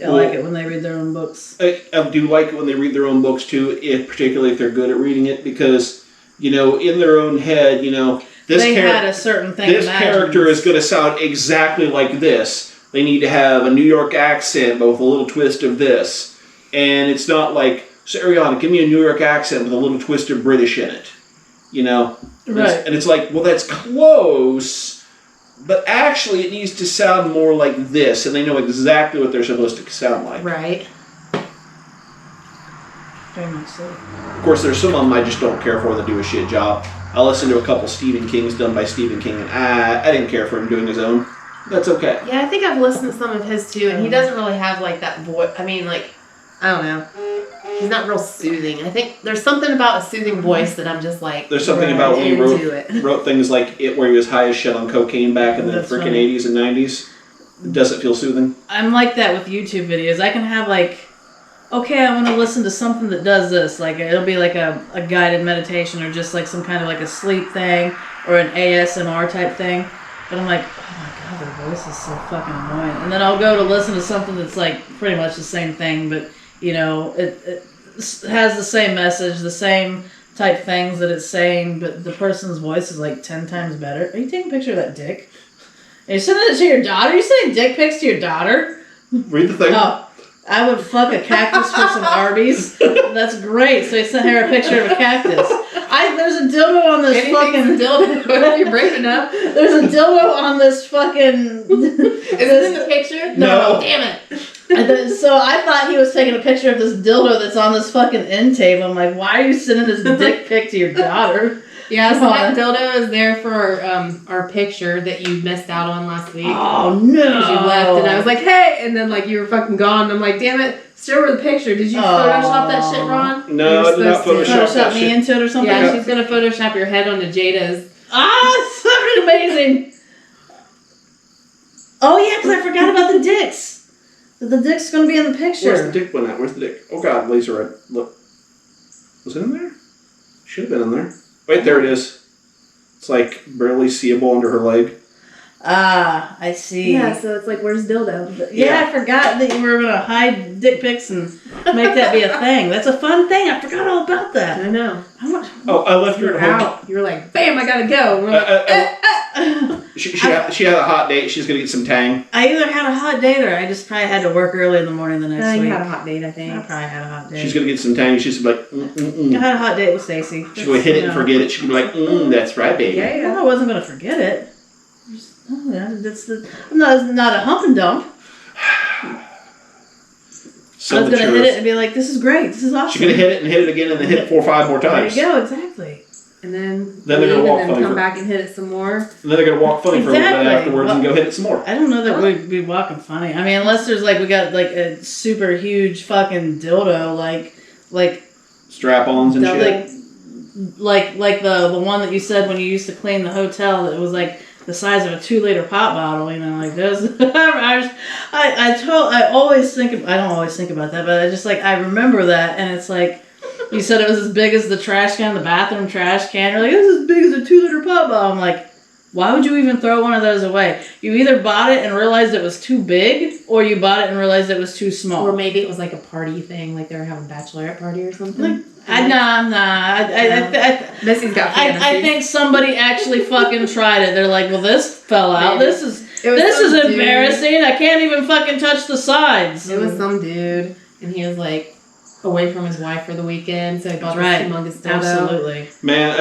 I like it when they read their own books. I do like it when they read their own books too, particularly if they're good at reading it, because, in their own head, had a certain thing. This character is going to sound exactly like this. They need to have a New York accent, but with a little twist of this. And it's not like, so Ariana, give me a New York accent with a little twist of British in it. Right. And it's like, well, that's close, but actually it needs to sound more like this, and they know exactly what they're supposed to sound like. Right. Very much so. Of course, there's some of them I just don't care for that do a shit job. I listened to a couple Stephen Kings done by Stephen King, and I didn't care for him doing his own. That's okay. Yeah, I think I've listened to some of his too, and he doesn't really have like that voice. I mean, like, I don't know. He's not real soothing. I think there's something about a soothing voice that I'm just like. There's something about when he wrote things like It, where he was high as shit on cocaine back in the freaking 80s and 90s. It doesn't feel soothing. I'm like that with YouTube videos. I can have like, okay, I want to listen to something that does this. Like it'll be like a guided meditation or just like some kind of like a sleep thing or an ASMR type thing. But I'm like, oh my god, their voice is so fucking annoying. And then I'll go to listen to something that's like pretty much the same thing, but it has the same message, the same type things that it's saying, but the person's voice is like 10 times better. Are you taking a picture of that dick? Are you sending it to your daughter? Are you sending dick pics to your daughter? Read the thing. Oh, I would fuck a cactus for some Arby's. That's great. So he sent her a picture of a cactus. There's a dildo on this fucking dildo. What if you're breaking up? There's a dildo on this fucking. Is it in the picture? No. Damn it. So I thought he was taking a picture of this dildo that's on this fucking end table. I'm like, why are you sending this dick pic to your daughter? Yeah, so that dildo is there for our picture that you missed out on last week. Oh no! Because you left, and I was like, hey, and then like you were fucking gone. And I'm like, damn it, show her the picture. Did you Photoshop that shit, Ron? No, I did not Photoshop me into it or something. Yeah, she's gonna Photoshop your head onto Jada's. It's fucking amazing. Oh yeah, because I forgot about the dicks. The dick's gonna be in the picture. Where's the dick one at? Where's the dick? Oh god, laser red. Look. Was it in there? Should have been in there. Wait, there it is. It's like barely seeable under her leg. Ah, I see. Yeah, so it's like, where's dildo? Yeah, I forgot that you were going to hide dick pics and make that be a thing. That's a fun thing. I forgot all about that. I know. I left her You're at home. out. You were like, bam, I gotta go. And we're like, She had a hot date. She's going to get some tang. I either had a hot date or I just probably had to work early in the morning the next week. You had a hot date, I think. I probably had a hot date. She's going to get some tang. She's like, I had a hot date with Stacy. She's going to hit it and forget it. She's going to be like, that's right, baby. Yeah. Well, I wasn't going to forget it. I'm not a hump and dump. so I was gonna hit mature. it and be like, "This is great. This is awesome." She's gonna hit it and hit it again and then hit it 4 or 5 more There times. you go. Exactly. And then Then they're gonna leave walk and then funny come for- back and hit it some more. And then they're gonna walk funny for a little bit Exactly. afterwards and go hit it some more. I don't know that we'd be walking funny. I mean, unless there's like we got like a super huge fucking dildo, like Strap-ons and shit. like the one that you said when you used to clean the hotel that was like the size of a 2-liter pop bottle, you know, like this. I always think I don't always think about that, but I just like I remember that, and it's like you said it was as big as the trash can, the bathroom trash can. You're like, it's as big as a 2-liter pop bottle. I'm like, why would you even throw one of those away? You either bought it and realized it was too big, or you bought it and realized it was too small. Or maybe it was like a party thing, like they were having a bachelorette party or something. Like, nah. Missy's got fantasies. I think somebody actually fucking tried it. They're like, well, this fell out. Maybe. This is some dude. embarrassing. I can't even fucking touch the sides. It was some dude, and he was like away from his wife for the weekend, so he bought Right. this humongous dildo. Absolutely. Man,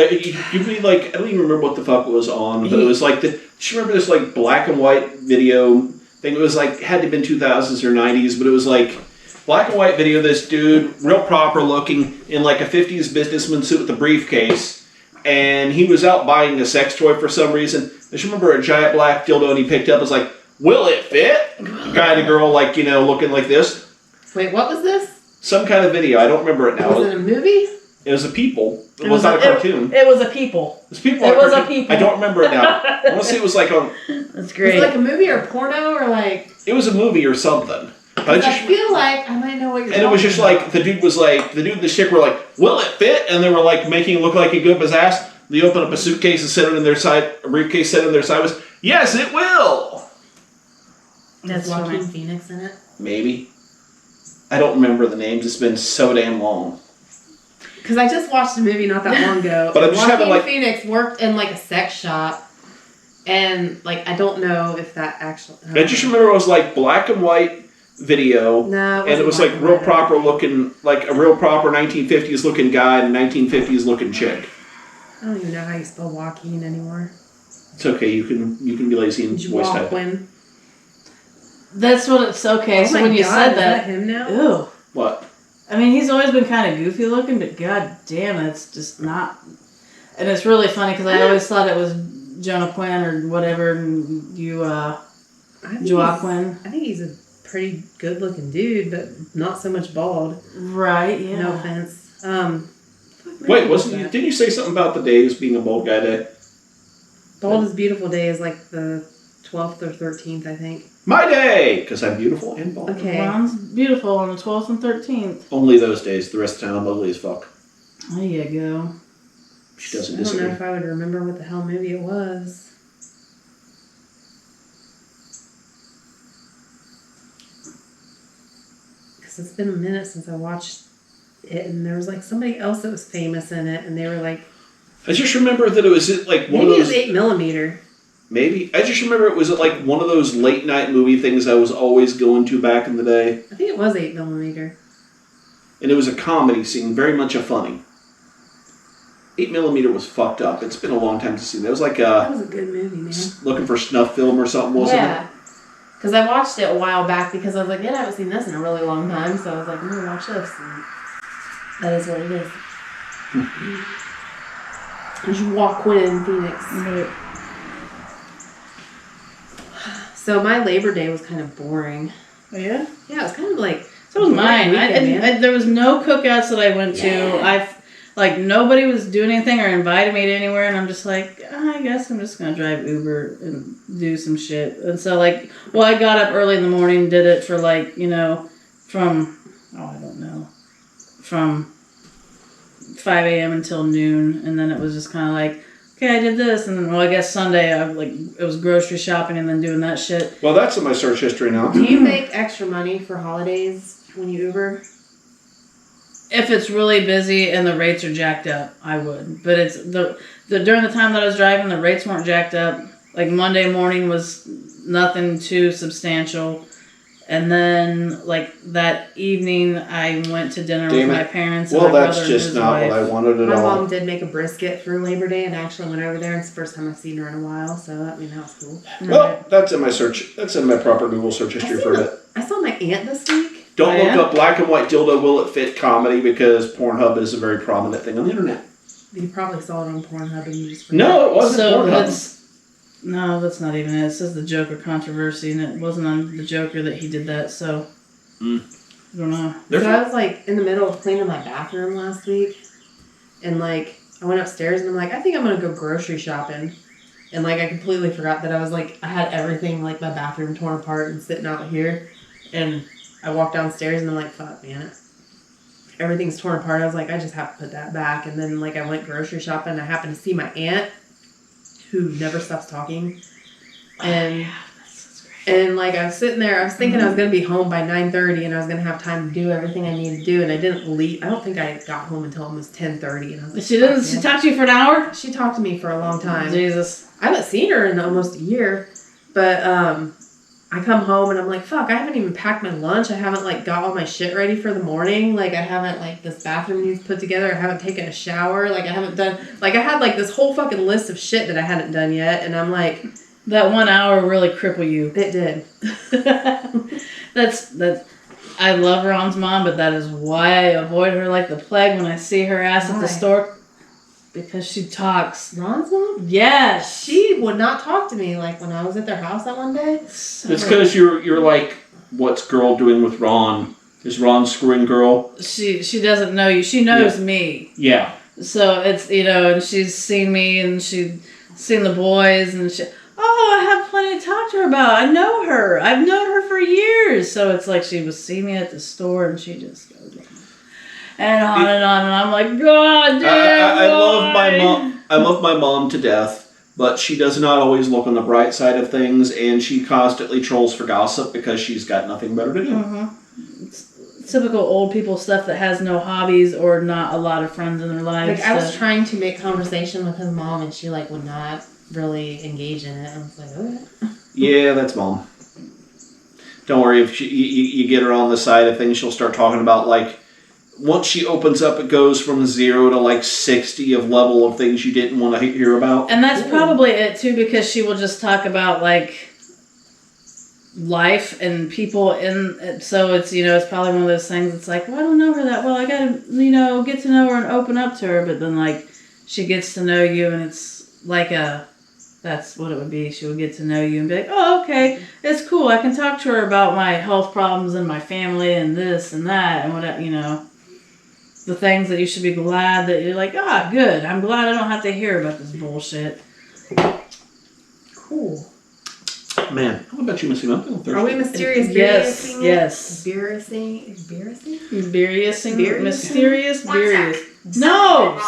you'd be like, I don't even remember what the fuck it was on, but it was like, do you remember this like black and white video thing? It was like, had to have been 2000s or 90s, but it was like black and white video, this dude, real proper looking, in like a 50s businessman suit with a briefcase, and he was out buying a sex toy for some reason. I just remember a giant black dildo, and he picked up, was like, will it fit? Guy and a girl, like, you know, looking like this. Wait, what was this? Some kind of video, I don't remember it now. Was it a movie? It was a people. It was not a cartoon. It was a people. It was people. It on was a cartoon. people. I don't remember it now. I want to say it was like on. That's Was great. it like a movie or porno or like? It was a movie or something. But I I just, feel like I might know what you're. and it was just talking like the dude and the chick were like, "Will it fit?" And they were like making it look like it could up his ass. They opened up a suitcase and set it in their side. A briefcase set in their side was, "Yes, it will." That's Has Joaquin funny. Phoenix in it. Maybe. I don't remember the names. It's been so damn long. Because I just watched a movie not that long ago. But I'm just Joaquin having, like- Phoenix worked in like a sex shop, and like I don't know if that actually. I just remember it was like black and white video. No, And it was like real proper looking, like a real proper 1950s looking guy and a 1950s looking chick. I don't even know how you spell Joaquin anymore. It's okay. You can be lazy and voice type. Joaquin. That's what it's okay. Oh so my when you God, said is that, him now? ew. What? I mean, he's always been kind of goofy looking, but god damn, it's just not. And it's really funny because I always thought it was Jonah Quinn or whatever, and you, I think Joaquin. I think he's a pretty good looking dude, but not so much bald. Right, yeah. No offense. Wait, didn't you say something about the days being a bald guy day? Bald is Beautiful Day is like the 12th or 13th, I think. My day! Because I'm beautiful and bald. Okay. Ron's beautiful on the 12th and 13th. Only those days. The rest of the time I'm ugly as fuck. There you go. She doesn't I don't know disagree. if I would remember what the hell movie it was. Because it's been a minute since I watched it, and there was like somebody else that was famous in it, and they were like, I just remember that it was like one maybe of it was those... 8mm. Maybe. I just remember it was like one of those late night movie things I was always going to back in the day. I think it was 8mm. And it was a comedy scene, very much a funny. 8mm was fucked up. It's been a long time to see that. It was like That was a good movie, man. looking for snuff film or something, wasn't Yeah. Because I watched it a while back because I was like, man, I haven't seen this in a really long time. So I was like, I'm going to watch this. And that is what it is. Joaquin Phoenix. So my Labor Day was kind of boring. Oh, yeah? Yeah, it was kind of like... So was mine. Weekend, There was no cookouts that I went to. Yeah. Nobody was doing anything or invited me to anywhere, and I'm just like, I guess I'm just gonna drive Uber and do some shit. And so I got up early in the morning, did it for from 5 a.m. until noon, and then it was just kind of like, okay, I did this, and then I guess Sunday it was grocery shopping and then doing that shit. it? Well, that's in my search history now. Do you make extra money for holidays when you Uber? If it's really busy and the rates are jacked up, I would. But it's during the time that I was driving, the rates weren't jacked up. Like Monday morning was nothing too substantial. And then like that evening I went to dinner with my parents and Well, my that's brother and just his not wife. what I wanted at My all. mom did make a brisket for Labor Day and actually went over there. It's the first time I've seen her in a while, so I mean, that was cool. Well, that's in my search. That's in my proper Google search history for a bit. I saw my aunt this week. Don't Oh, look yeah? up black and white dildo will it fit comedy because Pornhub is a very prominent thing on the internet. You probably saw it on Pornhub and you just forgot. No, it wasn't So Pornhub. that's not even it. It says the Joker controversy, and it wasn't on the Joker that he did that. So I don't know. So I was like in the middle of cleaning my bathroom last week, and like I went upstairs and I'm like, I think I'm gonna go grocery shopping, and like I completely forgot that I had everything like my bathroom torn apart and sitting out here, and I walked downstairs and I'm like, fuck man, everything's torn apart. I was like, I just have to put that back, and then like I went grocery shopping and I happened to see my aunt, who never stops talking, and. And like I was sitting there, I was thinking I was gonna be home by 9:30, and I was gonna have time to do everything I needed to do, and I didn't leave. I don't think I got home until almost 10:30, and I was like, She didn't. "Fuck, She man." talked to you for an hour. She talked to me for a long time. Jesus. I haven't seen her in almost a year, but I come home and I'm like, fuck, I haven't even packed my lunch. I haven't like got all my shit ready for the morning. Like I haven't like this bathroom needs put together. I haven't taken a shower. Like I haven't done like I had like this whole fucking list of shit that I hadn't done yet, and I'm like. That 1 hour really cripple you. It did. That's. I love Ron's mom, but that is why I avoid her like the plague when I see her ass at Why? the store. Because she talks. Ron's mom? Yes. She would not talk to me like when I was at their house that one day. It's because you're like, what's girl doing with Ron? Is Ron screwing girl? She doesn't know you. She knows me. Yeah. So it's and she's seen me and she's seen the boys and she. Oh, I have plenty to talk to her about. I know her. I've known her for years. So it's like she would see me at the store and she just goes and on and on. And I'm like, God damn. I love my mom. I love my mom to death, but she does not always look on the bright side of things, and she constantly trolls for gossip because she's got nothing better to do. Mm-hmm. It's typical old people stuff that has no hobbies or not a lot of friends in their lives. Like I was trying to make conversation with his mom, and she like would not really engage in it. I was like, okay. Yeah, that's mom. Don't worry, if you get her on the side of things, she'll start talking about like once she opens up, it goes from 0 to like 60 of level of things you didn't want to hear about. And that's probably it too, because she will just talk about like life and people so it's it's probably one of those things. It's like, well, I don't know her that well. I gotta get to know her and open up to her. But then like she gets to know you, and it's like that's what it would be. She would get to know you and be like, oh, okay, it's cool. I can talk to her about my health problems and my family and this and that and whatever, the things that you should be glad that you're like, good. I'm glad I don't have to hear about this bullshit. Cool. Man, how about you, Missy? I'm feeling thirsty. Are we mysterious? Yes. Embarrassing. Mysterious, One curious. sec. No!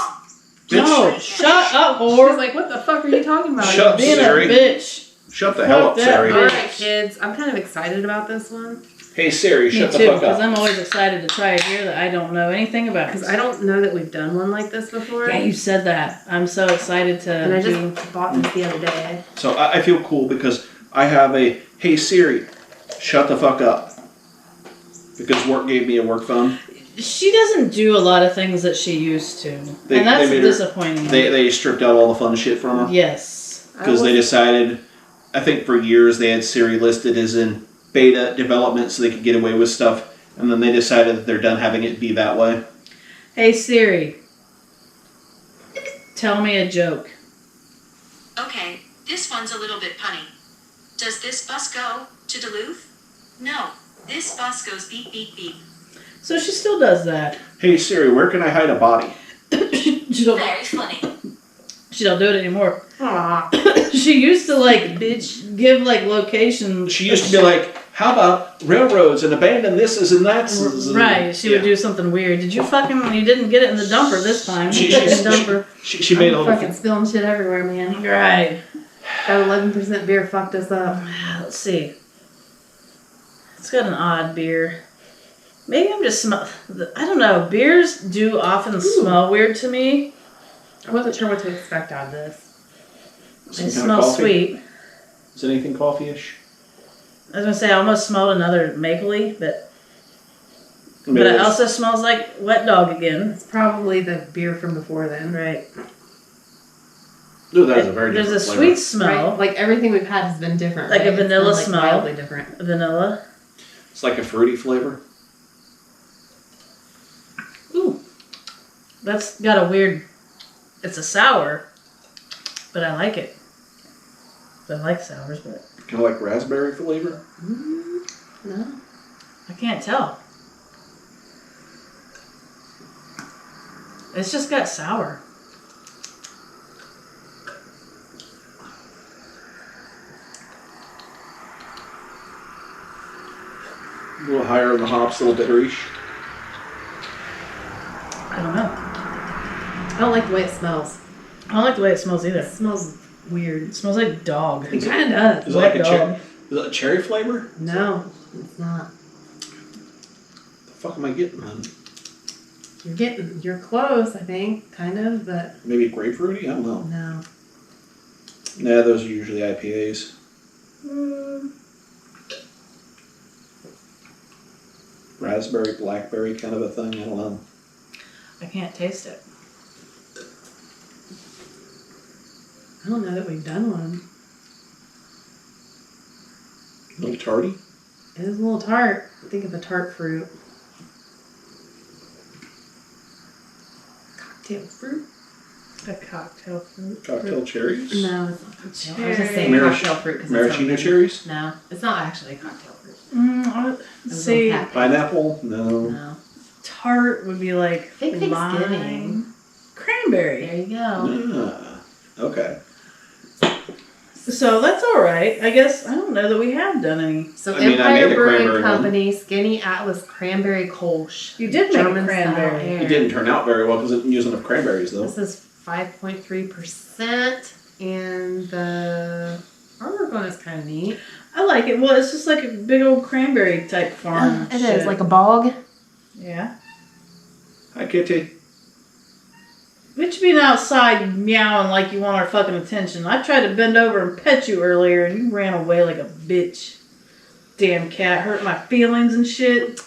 Bitch. No! Shut up, She's whore! like, what the fuck are you talking about? Shut up, Being Siri. a bitch. Shut the hell up, Fuck that Siri. bitch. Alright, kids. I'm kind of excited about this one. Hey, Siri, Me shut too, the fuck because up. I'm always excited to try a beer that I don't know anything about. Because I don't know that we've done one like this before. Yeah, you said that. I'm so excited to And I do. just bought this the other day. So I feel cool because I have a, hey, Siri, shut the fuck up. Because work gave me a work phone. She doesn't do a lot of things that she used to. They and that's made her- disappointing. They stripped out all the fun shit from her. Yes. Because they decided, I think for years they had Siri listed as in beta development so they could get away with stuff. And then they decided that they're done having it be that way. Hey Siri, tell me a joke. Okay, this one's a little bit punny. Does this bus go to Duluth? No, this bus goes beep beep beep. So she still does that. Hey Siri, where can I hide a body? She don't. Very funny. She don't do it anymore. Aw. She used to like give like locations. She used to be like, how about railroads and abandoned thises and that's. Right, she would do something weird. You didn't get it in the dumper this time. She- You put it in she- the dumper. She made a I'm little. fucking spilling shit everywhere, man. Right. That 11% beer fucked us up. Let's see. It's got an odd beer. Maybe I'm just I don't know. Beers do often smell weird to me. I wasn't sure what to expect out of this. They Some kind of smell coffee? sweet. Is anything coffee-ish? I was gonna say I almost smelled another mapley, but Maybe it it's- also smells like wet dog again. It's probably the beer from before then. Right. Ooh, that is a very There's a different sweet flavor. smell, Right? Like everything we've had has been different. Like right? a vanilla It's been, smell. Wildly different. vanilla. It's like a fruity flavor. That's got a weird. It's a sour, but I like it. I like sours, but Kind of like raspberry flavor. No. I can't tell. It's just got sour. A little higher on the hops, a little bitterish. I don't know. I don't like the way it smells. I don't like the way it smells either. It smells weird. It smells like dog. It kind of does. Is it like Wet is it a cherry flavor? No, it's not. The fuck am I getting, man? You're close, I think, kind of, but Maybe grapefruity? I don't know. no. Nah, those are usually IPAs. Raspberry, blackberry kind of a thing. I don't know. I can't taste it. I don't know that we've done one. A little tarty. It is a little tart. Think of a tart fruit. Cocktail fruit? A cocktail fruit. Cocktail cherries. No, it's not cocktail. I was just saying Marasch- cocktail fruit because Maraschino cherries. No, it's not actually a cocktail fruit. Let's see. Pineapple. No. No. Tart would be like Think Thanksgiving. lime. Cranberry. There you go. Okay. So that's all right. I guess I don't know that we have done any. So I mean, I Empire made a Brewing cranberry Company Skinny Atlas Cranberry Kolsch. You did make German a cranberry. style ale. It didn't turn out very well because it didn't use enough cranberries, though. This is 5.3%, and the artwork on is kind of neat. I like it. Well, it's just like a big old cranberry type farm. It is like a bog. Yeah. Hi, Kitty. Bitch being outside meowing like you want our fucking attention. I tried to bend over and pet you earlier and you ran away like a bitch. Damn cat hurt my feelings and shit.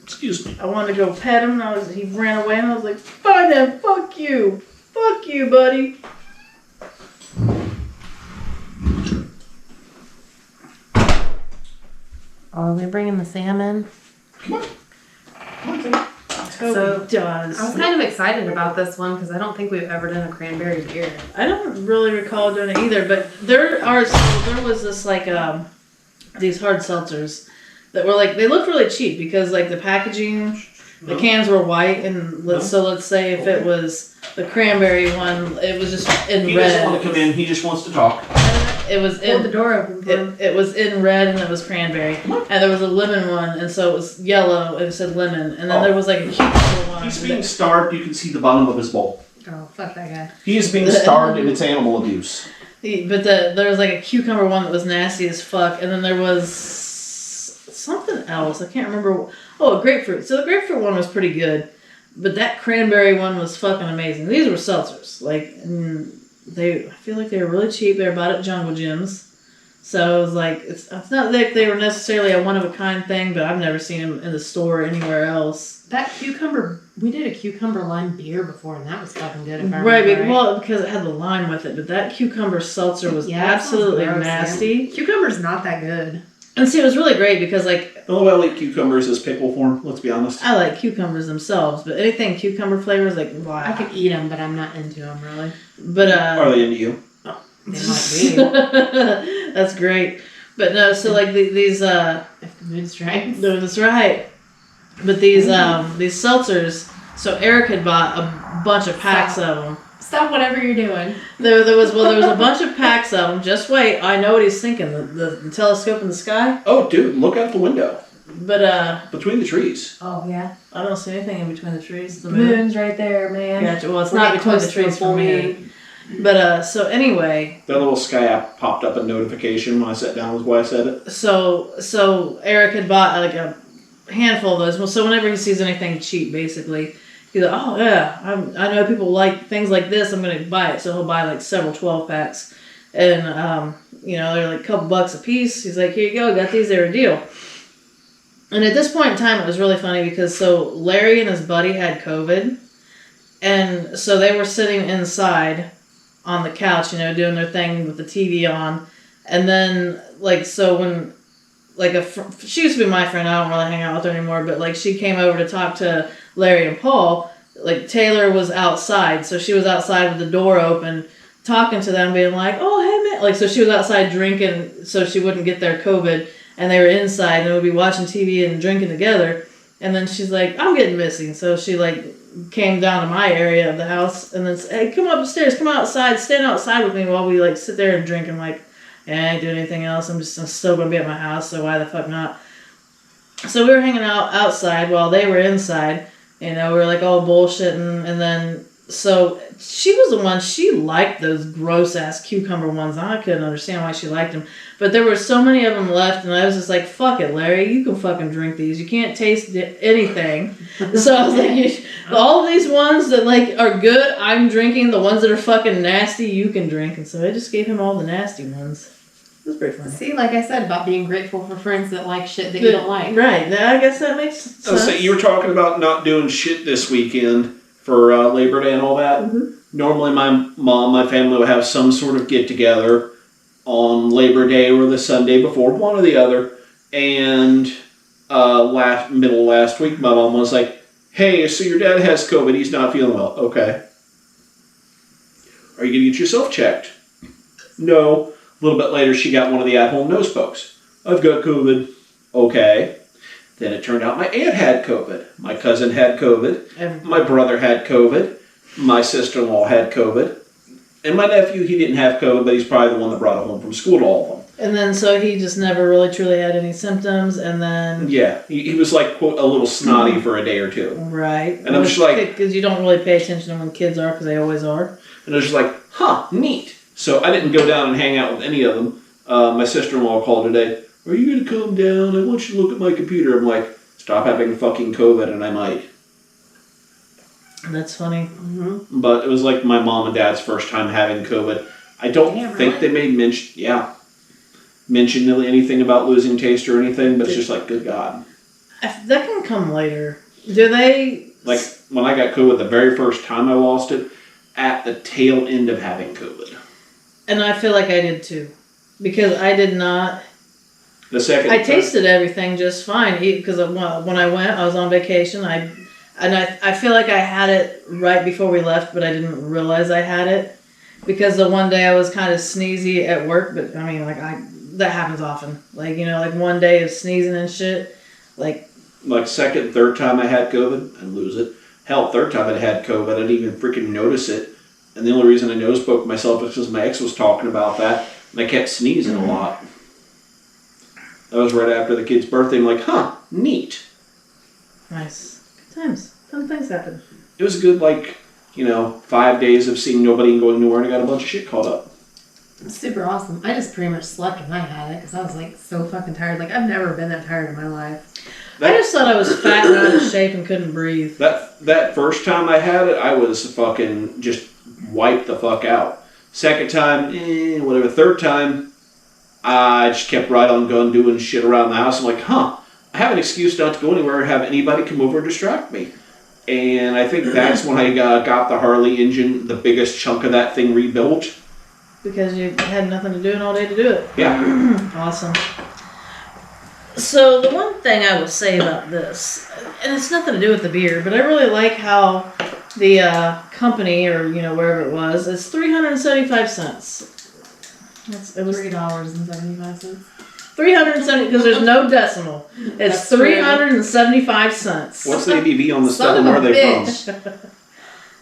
Excuse me. I wanted to go pet him and he ran away and I was like, fine then, fuck you. Fuck you, buddy. Oh, are we bringing the salmon? So, does. I was kind of excited about this one because I don't think we've ever done a cranberry beer. I don't really recall doing it either, but there was this like these hard seltzers that were like, they looked really cheap because like the packaging, the cans were white, and so let's say if it was the cranberry one, it was just in He red. doesn't want to come in. He just wants to talk. It was Hold the in door open for him. it was in red and it was cranberry, and there was a lemon one, and so it was yellow and it said lemon, and then there was like a cucumber one. He's and being starved. You can see the bottom of his bowl. Oh, fuck that guy. He is being starved, and it's animal abuse. there was like a cucumber one that was nasty as fuck, and then there was something else. I can't remember. Oh, a grapefruit. So the grapefruit one was pretty good, but that cranberry one was fucking amazing. These were seltzers. Like, I feel like they were really cheap. They were bought at Jungle Gyms. So it was like, it's not like they were necessarily a one-of-a-kind thing, but I've never seen them in the store anywhere else. That cucumber, we did a cucumber lime beer before, and that was fucking good. If I Right, remember right. well, because it had the lime with it, but that cucumber seltzer was Yeah, that sounds absolutely gross, nasty. man. Cucumber's not that good. And see, it was really great because, like, The only way I'll eat cucumbers is pickle form. Let's be honest. I like cucumbers themselves, but anything cucumber flavors, like, wow. I could eat them, but I'm not into them really. But, Are they into you? They might be. That's great. But no, so like these If the mood's right. no, that's right. But these seltzers. So Eric had bought a bunch of packs of them. Stop whatever you're doing. There was a bunch of packs of them. Just wait, I know what he's thinking. The telescope in the sky. Oh, dude, look out the window. But Between the trees. Oh yeah. I don't see anything in between the trees. The The moon. moon's right there, man. Gotcha. Well, it's We're not getting between the close to trees full from here. moon. But so anyway, That little sky app popped up a notification when I sat down was why I said it. so Eric had bought like a handful of those. Well, so whenever he sees anything cheap, basically, he's like, oh yeah, I know people like things like this. I'm gonna buy it. So he'll buy like several 12 packs, and they're like a couple bucks a piece. He's like, here you go, got these. They're a deal. And at this point in time, it was really funny because so Larry and his buddy had COVID, and so they were sitting inside on the couch, doing their thing with the TV on. And then, like, so when, like, she used to be my friend, I don't really hang out with her anymore, but, like, she came over to talk to Larry and Paul. like Taylor was outside, so she was outside with the door open, talking to them, being like, "Oh, hey man," like so she was outside drinking, so she wouldn't get their COVID, and they were inside and would be watching TV and drinking together, and then she's like, "I'm getting missing," so she like came down to my area of the house and then said, "Hey, come upstairs, come outside, stand outside with me while we like sit there and drink." I'm like, "I ain't doing anything else. I'm still gonna be at my house, so why the fuck not?" So we were hanging out outside while they were inside. We were like all bullshitting, and then so she was the one, she liked those gross ass cucumber ones. I couldn't understand why she liked them, but there were so many of them left, and I was just like, "Fuck it, Larry, you can fucking drink these. You can't taste anything." So I was like, all of these ones that like are good, I'm drinking. The ones that are fucking nasty, you can drink. And so I just gave him all the nasty ones. It was pretty funny. See, like I said about being grateful for friends that like shit that you don't like. Right. I guess that makes sense. So you were talking about not doing shit this weekend for Labor Day and all that. Mm-hmm. Normally my family would have some sort of get together on Labor Day or the Sunday before, one or the other. And middle of last week, my mom was like, "Hey, so your dad has COVID. He's not feeling well." "Okay. Are you going to get yourself checked?" "No." A little bit later, she got one of the at-home nose pokes. "I've got COVID." "Okay." Then it turned out my aunt had COVID. My cousin had COVID. My brother had COVID. My sister-in-law had COVID. And my nephew, he didn't have COVID, but he's probably the one that brought it home from school to all of them. And then so he just never really truly had any symptoms, and then... Yeah, he was like, quote, a little snotty for a day or two. Right. And I'm just like... Because you don't really pay attention to when kids are, because they always are. And I was just like, neat. So I didn't go down and hang out with any of them. My sister-in-law called today. "Are you going to come down? I want you to look at my computer." I'm like, "Stop having fucking COVID and I might." That's funny. Mm-hmm. But it was like my mom and dad's first time having COVID. I don't think they made mention anything about losing taste or anything, but it's just like, good God. That can come later. Do they... Like, when I got COVID the very first time I lost it, at the tail end of having COVID. And I feel like I did too. Because I did not... The second I tasted everything just fine. Because when I went, I was on vacation. I feel like I had it right before we left, but I didn't realize I had it. Because the one day I was kind of sneezy at work, but I mean, that happens often. Like, like one day of sneezing and shit. Like second, third time I had COVID, I'd lose it. Hell, third time I had COVID, I didn't even freaking notice it. And the only reason I nose poked myself is because my ex was talking about that, and I kept sneezing a lot. That was right after the kid's birthday. I'm like, neat. Nice. Good times. Fun things happen. It was a good, 5 days of seeing nobody and going nowhere, and I got a bunch of shit caught up. It's super awesome. I just pretty much slept when I had it because I was so fucking tired. I've never been that tired in my life. I just thought I was fat and out of shape and couldn't breathe. That first time I had it, I was fucking just wiped the fuck out. Second time, whatever. Third time, I just kept right on going, doing shit around the house. I'm like, I have an excuse not to go anywhere or have anybody come over and distract me. And I think that's when I got the Harley engine, the biggest chunk of that thing rebuilt. Because you had nothing to do and all day to do it. Yeah. Awesome. So the one thing I will say about this, and it's nothing to do with the beer, but I really like how the company, or wherever it was, it's 375 cents. It was $3.75. 370, because there's no decimal. It's 375 cents. What's the ABV on the stuff and where are they from?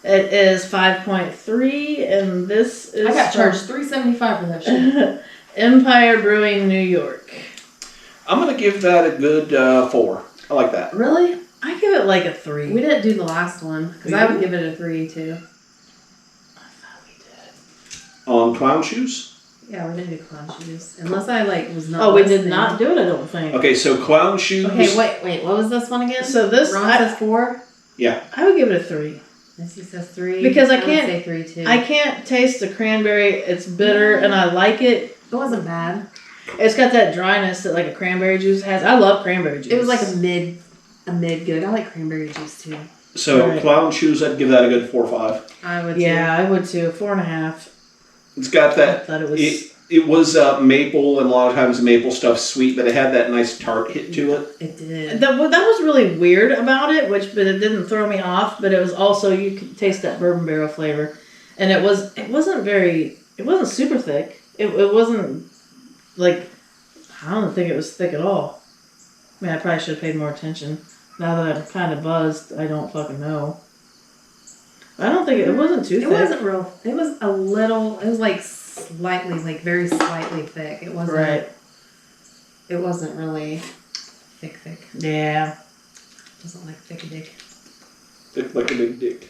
It is 5.3, and this is... I got charged $3.75 for that shit. Empire Brewing, New York. I'm going to give that a good 4. I like that. Really? I give it a 3. We didn't do the last one, because I would give it a 3, too. I thought we did. On clown shoes? Yeah, we didn't do clown shoes. Unless I, was not we listening. did not do it, I don't think. Okay, so clown shoes... Okay, wait, what was this one again? So this... Ron says 4? Yeah. I would give it a 3. Missy says 3. Because I would can't... say 3, too. I can't taste the cranberry. It's bitter, and I like it. It wasn't bad. It's got that dryness that a cranberry juice has. I love cranberry juice. It was a mid good. I like cranberry juice too. So Right. clown shoes, I'd give that a good 4 or 5. I would too. Yeah, I would too. 4.5. It's got that... I thought it was... It was maple, and a lot of times maple stuff's sweet, but it had that nice tart hit to it. It did. That was really weird about it, but it didn't throw me off. But it was also, you could taste that bourbon barrel flavor, and it wasn't super thick. It wasn't like, I don't think it was thick at all. I mean, I probably should have paid more attention. Now that I'm kind of buzzed, I don't fucking know. I don't think it wasn't too thick. It wasn't real. It was a little. It was like slightly, like very slightly thick. It wasn't. Right. It wasn't really thick. Yeah. It wasn't like thick dick. Thick like a big dick.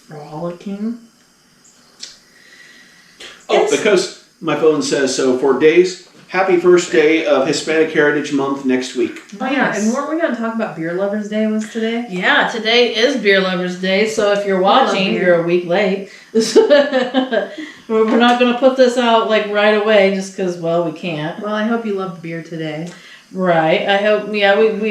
Frolicking. Oh, because my phone says so. For days, happy first day of Hispanic Heritage Month next week. Oh yeah, and weren't we going to talk about Beer Lovers Day was today? Yeah, today is Beer Lovers Day, so if you're watching, beer. you're a week late. We're not going to put this out like right away just because, well, we can't. Well, I hope you loved beer today. Right. I hope, we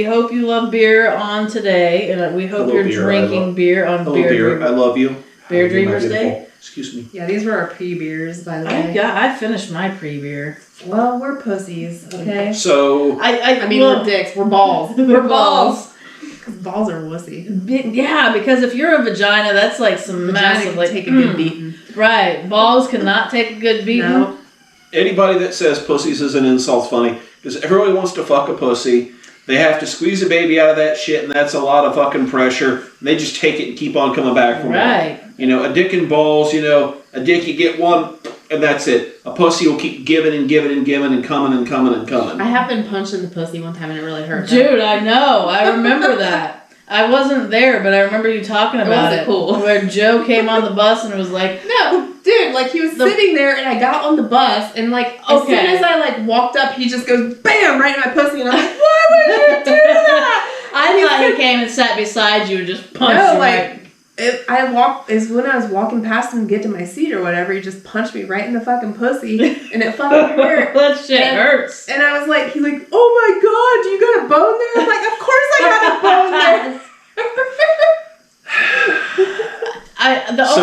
hope you love beer on today, and we hope you're drinking beer on Beer. I love you. Beer Dreamers Day. Excuse me. Yeah, these were our pre-beers, by the way. I finished my pre-beer. Well, we're pussies, okay? So I mean, we're dicks. We're balls. We're balls. Because balls are wussy. Yeah, because if you're a vagina, that's like some Vagina massive, can like, take a good beating. Right. Balls cannot take a good beating. No. anybody that says pussies is an insult's funny, because everybody wants to fuck a pussy. They have to squeeze a baby out of that shit, and that's a lot of fucking pressure. They just take it and keep on coming back from Right. it. You know, a dick and balls, you know, a dick you get one, and that's it. A pussy will keep giving and giving and giving and coming and coming and coming. I have been punched in the pussy one time and it really hurt. Dude, I know. I remember that. I wasn't there, but I remember you talking about it. Cool. Where Joe came on the bus and was like, No, dude, like he was sitting there and I got on the bus and like as soon as I like walked up, he just goes BAM right in my pussy and I'm like, why would you do that? I thought he came and sat beside you and just punched you right. When I was walking past him to get to my seat or whatever, he just punched me right in the fucking pussy and it fucking hurt. That shit hurts. And I was like, he's like, oh my god, you got a bone there? I'm like, of course I got a bone there.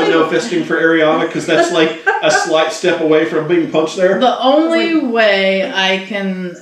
No fisting for Ariana, because that's like a slight step away from being punched there. The only way I can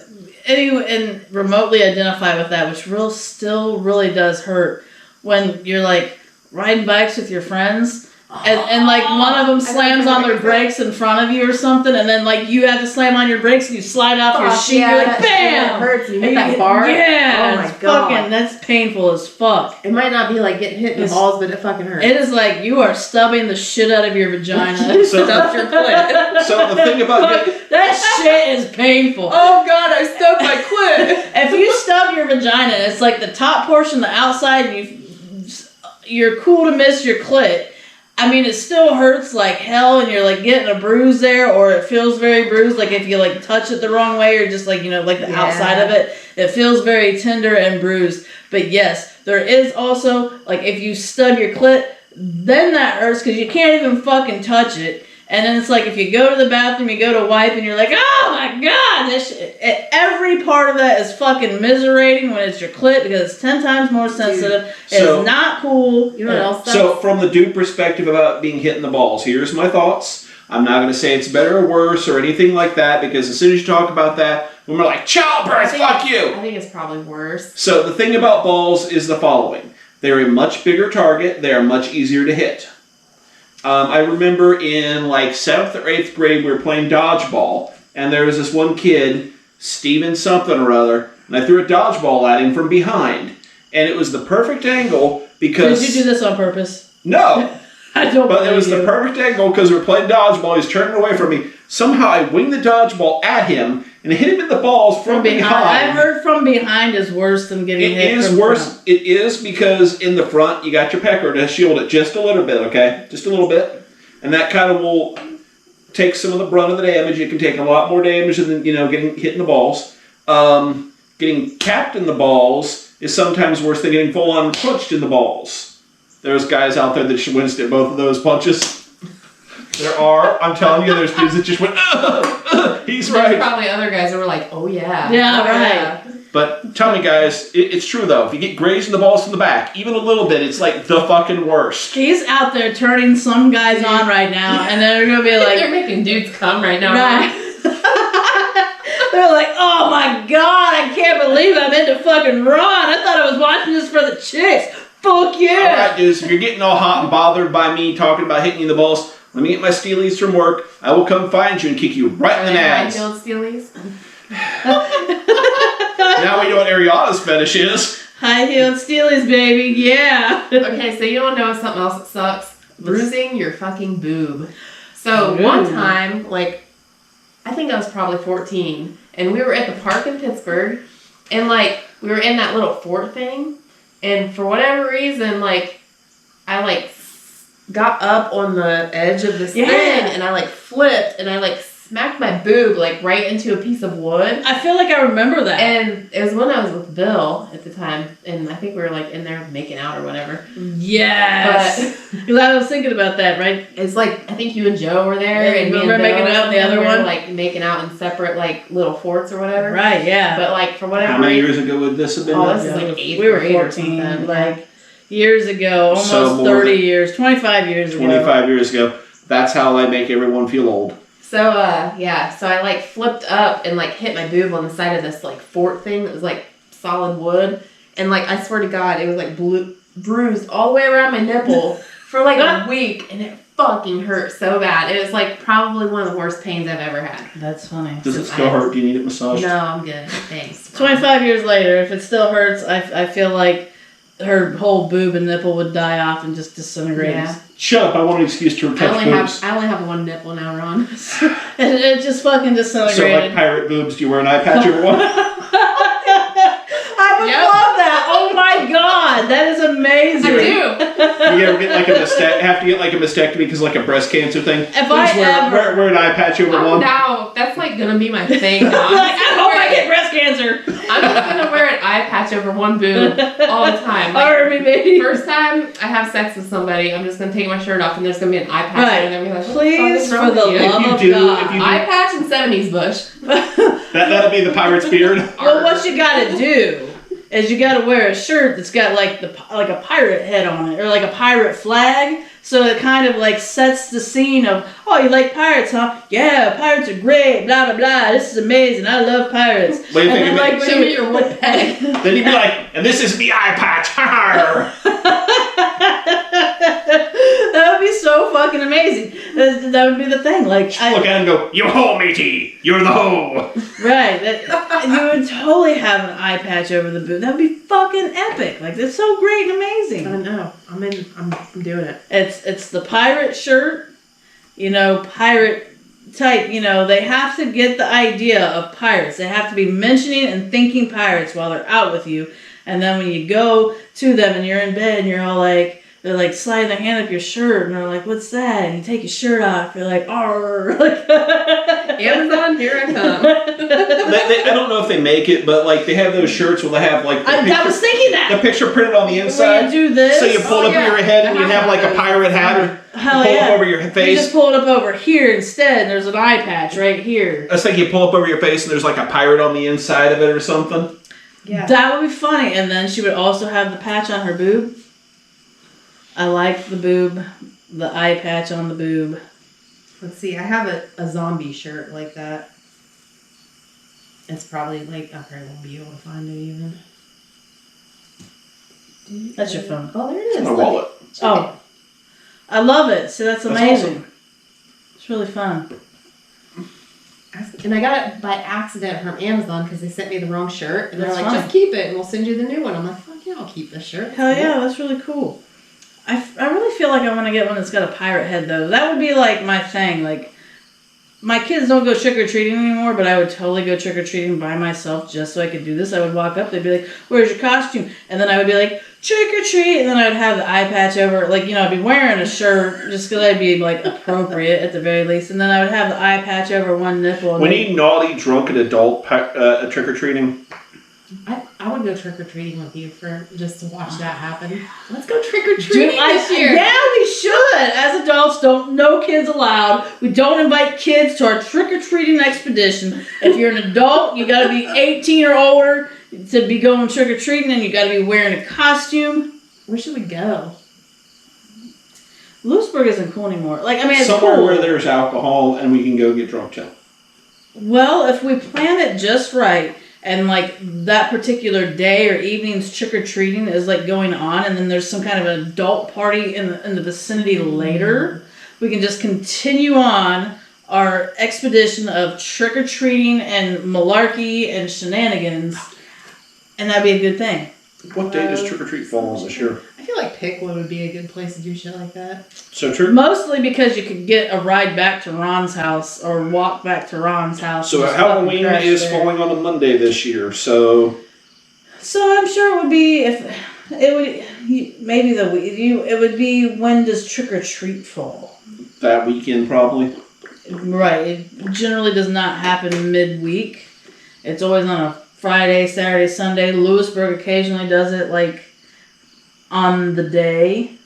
and remotely identify with that, which still really does hurt, when you're like riding bikes with your friends and like one of them slams on their brakes in front of you or something, and then like you have to slam on your brakes and you slide off your sheet, you're like BAM! It hurts. You hit that bar. Yeah, oh my god, fucking, that's painful as fuck. It might not be like getting hit in the balls, but it fucking hurts. It is like you are stubbing the shit out of your vagina. Stubbed your clit. So the thing about that shit is painful. Oh god, I stubbed my clit. If you stub your vagina, it's like the top portion, the outside, and you're cool to miss your clit. I mean, it still hurts like hell, and you're like getting a bruise there, or it feels very bruised. Like if you like touch it the wrong way, or just like, you know, like the outside of it, it feels very tender and bruised. But yes, there is also like if you stub your clit, then that hurts because you can't even fucking touch it. And then it's like if you go to the bathroom, you go to wipe, and you're like, oh my god, this shit. Every part of that is fucking miserating when it's your clit because it's 10 times more sensitive. It's not cool. You know what else? So from the dude perspective about being hit in the balls, here's my thoughts. I'm not going to say it's better or worse or anything like that, because as soon as you talk about that, when we're like, childbirth, fuck you. I think it's probably worse. So the thing about balls is the following. They're a much bigger target. They are much easier to hit. I remember in like 7th or 8th grade, we were playing dodgeball, and there was this one kid, Steven something or other, and I threw a dodgeball at him from behind. And it was the perfect angle because... Did you do this on purpose? No! I don't But it was the perfect angle because we were playing dodgeball, he's turning away from me. Somehow I winged the dodgeball at him and hit him in the balls from behind. I heard from behind is worse than getting hit. It is worse. Front. It is because in the front you got your pecker to shield it just a little bit, okay? Just a little bit. And that kind of will take some of the brunt of the damage. You can take a lot more damage than, you know, getting hit in the balls. Getting capped in the balls is sometimes worse than getting full on punched in the balls. There's guys out there that winced at both of those punches. There are. I'm telling you, there's dudes that just went, he's right. There's probably other guys that were like, oh yeah. Yeah, oh, right. Yeah. But tell me, guys, it's true though. If you get grazed in the balls from the back, even a little bit, it's like the fucking worst. He's out there turning some guys on right now, and they're gonna be like, they're making dudes come right now. right. They're like, oh my god, I can't believe I'm into fucking Ron. I thought I was watching this for the chicks. Fuck yeah. All right, dudes, if you're getting all hot and bothered by me talking about hitting you in the balls, let me get my Steelies from work. I will come find you and kick you right in the nads. High-heeled Steelies. Now we know what Ariana's fetish is. High-heeled Steelies, baby, yeah. Okay, so you don't know something else that sucks? Bruising your fucking boob. So one time, like, I think I was probably 14, and we were at the park in Pittsburgh, and like we were in that little fort thing, and for whatever reason, like I like got up on the edge of this thing, and I like flipped, and I like smacked my boob like right into a piece of wood. I feel like I remember that. And it was when I was with Bill at the time, and I think we were like in there making out or whatever. Yes. Because I was thinking about that, right? It's like I think you and Joe were there, Yeah, and me and remember Bill making out the other were, one? like making out in separate like little forts or whatever. Right, yeah. But like for whatever How many reason, years ago would this have been? Oh, this is like 8th we were grade or 14, something. like years ago, almost So more 30 than- years, 25 years ago. 25 years ago. That's how I make everyone feel old. So so I like flipped up and like hit my boob on the side of this like fort thing that was like solid wood, and like I swear to God, it was like bruised all the way around my nipple for like a week, and it fucking hurt so bad. It was like probably one of the worst pains I've ever had. That's funny. Does it still hurt? Do you need it massaged? No, I'm good. Thanks. 25 years later, if it still hurts, I feel like her whole boob and nipple would die off and just disintegrate. Yeah. Shut up! I want an excuse to touch boobs. I only have one nipple now, Ron. And it just fucking So disintegrated. like pirate boobs, do you wear an eye patch over one? I would love that. Oh my god, that is amazing. I do. You ever get like have to get like a mastectomy because like a breast cancer thing? If I ever wear an eye patch over I'm one. now. That's like gonna be my thing now. You're like, I hope I get breast cancer. I'm just gonna wear an eye patch over one boob all the time. Like, Or maybe. first time I have sex with somebody, I'm just gonna take my shirt off and there's gonna be an eye patch Right. and they're gonna be like, Please, for the love If of you do- God. if you do- eye patch and 70s bush. That'll be the pirate's beard. Well, what you gotta do is you gotta wear a shirt that's got like a pirate head on it, or like a pirate flag, so it kind of like sets the scene of, oh, you like pirates, huh? Yeah, pirates are great, blah blah blah. This is amazing. I love pirates. What do you And think then, of like, it? when Show you- me your wood peg. Then you'd be like, and this is the eye patch. That would be so fucking amazing. That would be the thing. Like, Look at him and go, you ho, matey. You're the ho. right. You would totally have an eye patch over the boob. That would be fucking epic. Like, that's so great and amazing. I know. I'm doing it. It's the pirate shirt, pirate type. They have to get the idea of pirates. They have to be mentioning and thinking pirates while they're out with you. And then when you go to them and you're in bed and you're all like, they're like sliding their hand up your shirt and they're like, what's that? And you take your shirt off. You're like, arr. Like, Amazon, here I come. I don't know if they make it, but like they have those shirts where they have like the I was thinking the that. picture printed on the When inside. you do this, So you pull Oh, up yeah. your head and I you have have like a those. pirate hat or hell pull yeah. up over your You face. just pull it up over here instead. And there's an eye patch right here. I was thinking you pull up over your face and there's like a pirate on the inside of it or something. Yeah. That would be funny. And then she would also have the patch on her boob. I like the boob, the eye patch on the boob. Let's see. I have a zombie shirt like that. It's probably like I probably won't be able to find it even. That's your phone. Oh, there it is. My Look. wallet. Oh, I love it. So that's That's amazing. awesome. It's really fun. And I got it by accident from Amazon because they sent me the wrong shirt. And they're That's like, fine. just keep it and we'll send you the new one. I'm like, fuck yeah, I'll keep this shirt. Hell yeah, that's really cool. I really feel like I want to get one that's got a pirate head though. That would be like my thing. Like, my kids don't go trick-or-treating anymore, but I would totally go trick-or-treating by myself just so I could do this. I would walk up, they'd be like, where's your costume? And then I would be like, trick-or-treat, and then I would have the eye patch over, like, I'd be wearing a shirt just because I'd be, like, appropriate at the very least, and then I would have the eye patch over one nipple. And We need naughty, drunken adult trick-or-treating. I would go trick or treating with you just to watch that happen. Let's go trick or Dude, treating this year. Yeah, we should. As adults, no kids allowed. We don't invite kids to our trick-or-treating expedition. If you're an adult, you gotta be 18 or older. to be going trick or treating, and you got to be wearing a costume. Where should we go? Lewisburg isn't cool anymore. Like, I mean, it's Somewhere cool. where there's alcohol and we can go get drunk too. Well, if we plan it just right, and like that particular day or evening's trick or treating is like going on, and then there's some kind of an adult party in the vicinity later, we can just continue on our expedition of trick or treating and malarkey and shenanigans, and that'd be a good thing. What day does trick or treat fall on this year? I feel like Pickwood would be a good place to do shit like that. So trick. Mostly because you could get a ride back to Ron's house or walk back to Ron's house. So and just Halloween fucking crash is there. falling on a Monday this year. So So I'm sure it would be if it would maybe it would be when does trick or treat fall? that weekend probably. Right. It generally does not happen midweek. It's always on a Friday, Saturday, Sunday. Lewisburg occasionally does it like on the day.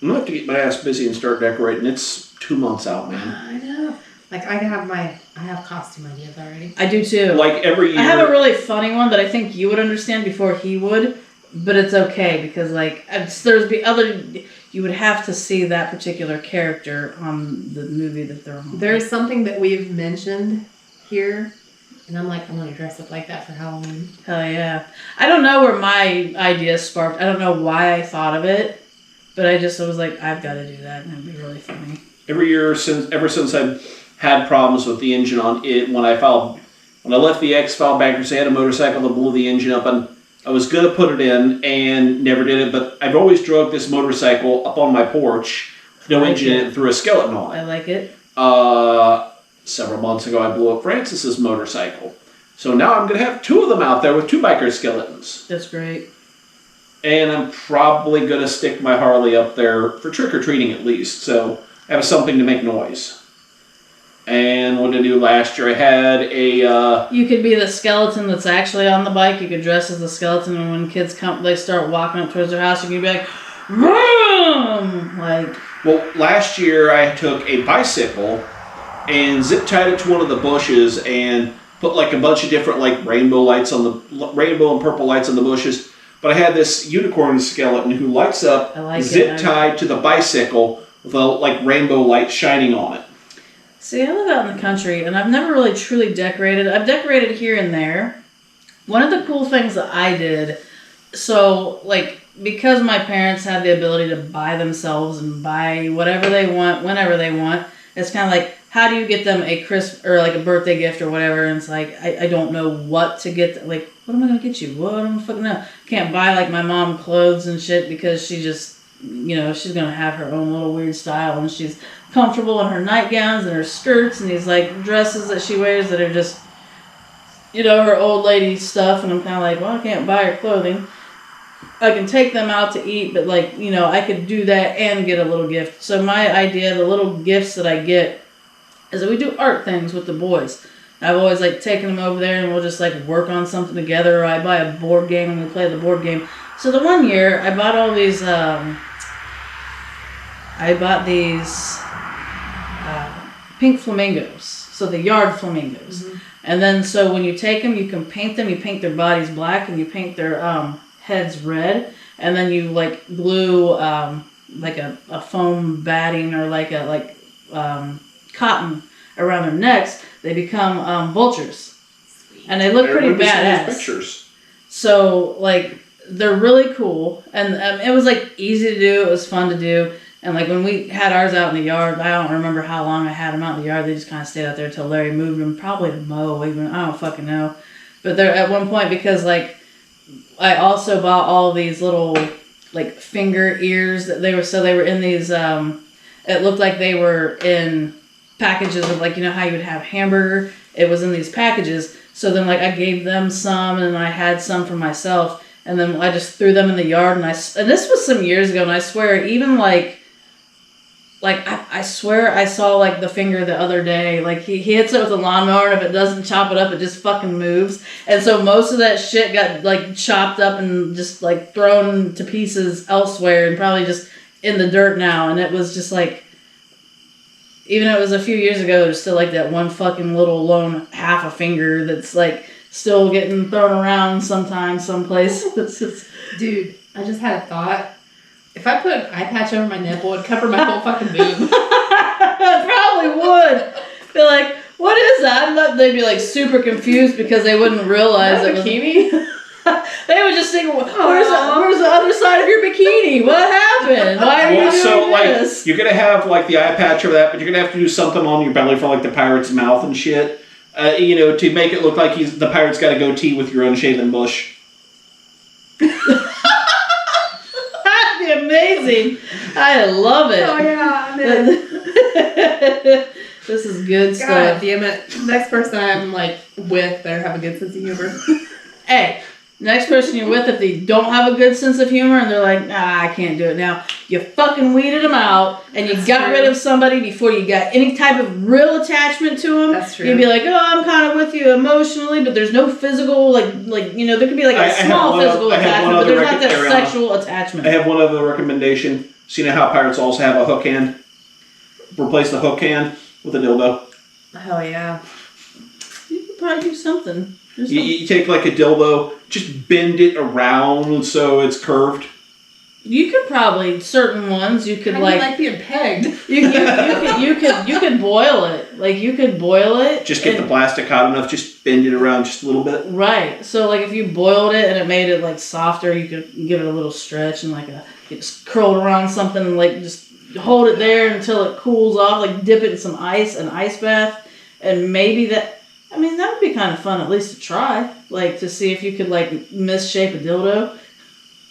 I'm gonna have to get my ass busy and start decorating. It's 2 months out, man. I know. Like I have costume ideas already. I do too. Like every year. I have a really funny one that I think you would understand before he would, but it's okay because like you would have to see that particular character on the movie that they're on. There's something that we've mentioned here, and I'm like, I'm gonna dress up like that for Halloween. Hell yeah. I don't know where my idea sparked. I don't know why I thought of it, but I was like, I've got to do that, and it'd be really funny. Every year ever since I've had problems with the engine on it, when I left the X-File bankers, they had a motorcycle that blew the engine up, and I was gonna put it in and never did it, but I've always drug this motorcycle up on my porch, no engine in it, and threw a skeleton on I it. like it. Several months ago I blew up Francis's motorcycle. So now I'm gonna have 2 of them out there with 2 biker skeletons. That's great. And I'm probably gonna stick my Harley up there for trick-or-treating at least, so I have something to make noise. And what did I do last year? I had a You could be the skeleton that's actually on the bike. You could dress as the skeleton, and when kids come, they start walking up towards their house, you could be like, vroom! Like, well, last year I took a bicycle and zip tied it to one of the bushes and put like a bunch of different like rainbow and purple lights on the bushes. But I had this unicorn skeleton who lights up, I like zip tied to the bicycle with a like rainbow light shining on it. see, I live out in the country, and I've never really truly decorated. I've decorated here and there. One of the cool things that I did, so, like, because my parents had the ability to buy themselves and buy whatever they want, whenever they want, it's kind of like, how do you get them a or like a birthday gift or whatever? And it's like, I don't know what to get. Like, what am I going to get you? What am I fucking know? Can't buy, like, my mom clothes and shit because she just, she's going to have her own little weird style, and she's comfortable in her nightgowns and her skirts and these like dresses that she wears that are just her old lady stuff, and I'm kind of like, well, I can't buy her clothing. I can take them out to eat, but like I could do that and get a little gift. So my idea, the little gifts that I get, is that we do art things with the boys. I've always like taken them over there and we'll just like work on something together, or I buy a board game and we play the board game. So the one year I bought all these pink flamingos, so the yard flamingos. Mm-hmm. And then so when you take them, you can paint them. You paint their bodies black and you paint their heads red, and then you like glue like a foam batting or cotton around their necks. They become vultures. Sweet. And they look pretty badass. Pictures. So like they're really cool, and it was like easy to do. It was fun to do. And like when we had ours out in the yard, I don't remember how long I had them out in the yard. They just kind of stayed out there until Larry moved them, probably to mow even. I don't fucking know. But they're at one point, because like I also bought all these little like finger ears that they were in these. It looked like they were in packages of like how you would have hamburger. It was in these packages. So then like I gave them some, and I had some for myself. And then I just threw them in the yard, and this was some years ago, and I swear even I swear I saw like the finger the other day. Like he hits it with a lawnmower, and if it doesn't chop it up, it just fucking moves. And so most of that shit got like chopped up and just like thrown to pieces elsewhere, and probably just in the dirt now. And it was just like, even though it was a few years ago, there's still like that one fucking little lone half a finger that's like still getting thrown around sometimes, someplace. It's just, Dude, I just had a thought. If I put an eye patch over my nipple, it'd cover my whole fucking boob. probably would. Be like, what is that? They'd be like super confused because they wouldn't realize That it was bikini? They would just think, where's the other side of your bikini? What happened? Why are you Well, doing so like this? you're gonna have like the eye patch over that, but you're gonna have to do something on your belly for like the pirate's mouth and shit. To make it look like the pirate's got a goatee with your unshaven bush. That'd be amazing. I love it. Oh yeah, man. This is good God stuff. damn it. Next person I'm like with better have a good sense of humor. Hey, next person you're with, if they don't have a good sense of humor and they're like, nah, I can't do it now, you fucking weeded them out and you That's got true. rid of somebody before you got any type of real attachment to them. That's true. You'd be like, oh, I'm kind of with you emotionally, but there's no physical, there could be like I a have small one physical I have attachment, one but there's other not that Ariana. sexual attachment. I have one other recommendation. So you know how pirates also have a hook hand? Replace the hook hand with a dildo. Hell yeah. You could probably do something. There's You take like a dildo, just bend it around so it's curved. You could probably certain ones you could How do you like being pegged? you could boil it. Like you could boil it. Just get and- the plastic hot enough, just bend it around just a little bit. Right. So like if you boiled it and it made it like softer, you could give it a little stretch and you just curl it around something and like just hold it there until it cools off. Like dip it in some ice, an ice bath, and maybe that. I mean that would be kind of fun at least to try. Like to see if you could like misshape a dildo.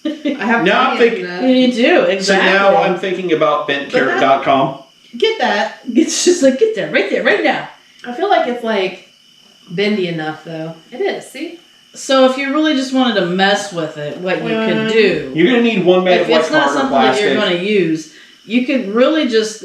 I have Now I'm thinking- You do exactly. So now I'm thinking about bentcarrot.com. Get that. It's just like get there, right now. I feel like it's like bendy enough though. It is, see? So if you really just wanted to mess with it, what you could do. You're gonna need one made If of like it's not harder something that you're plastic. going to use, you could really just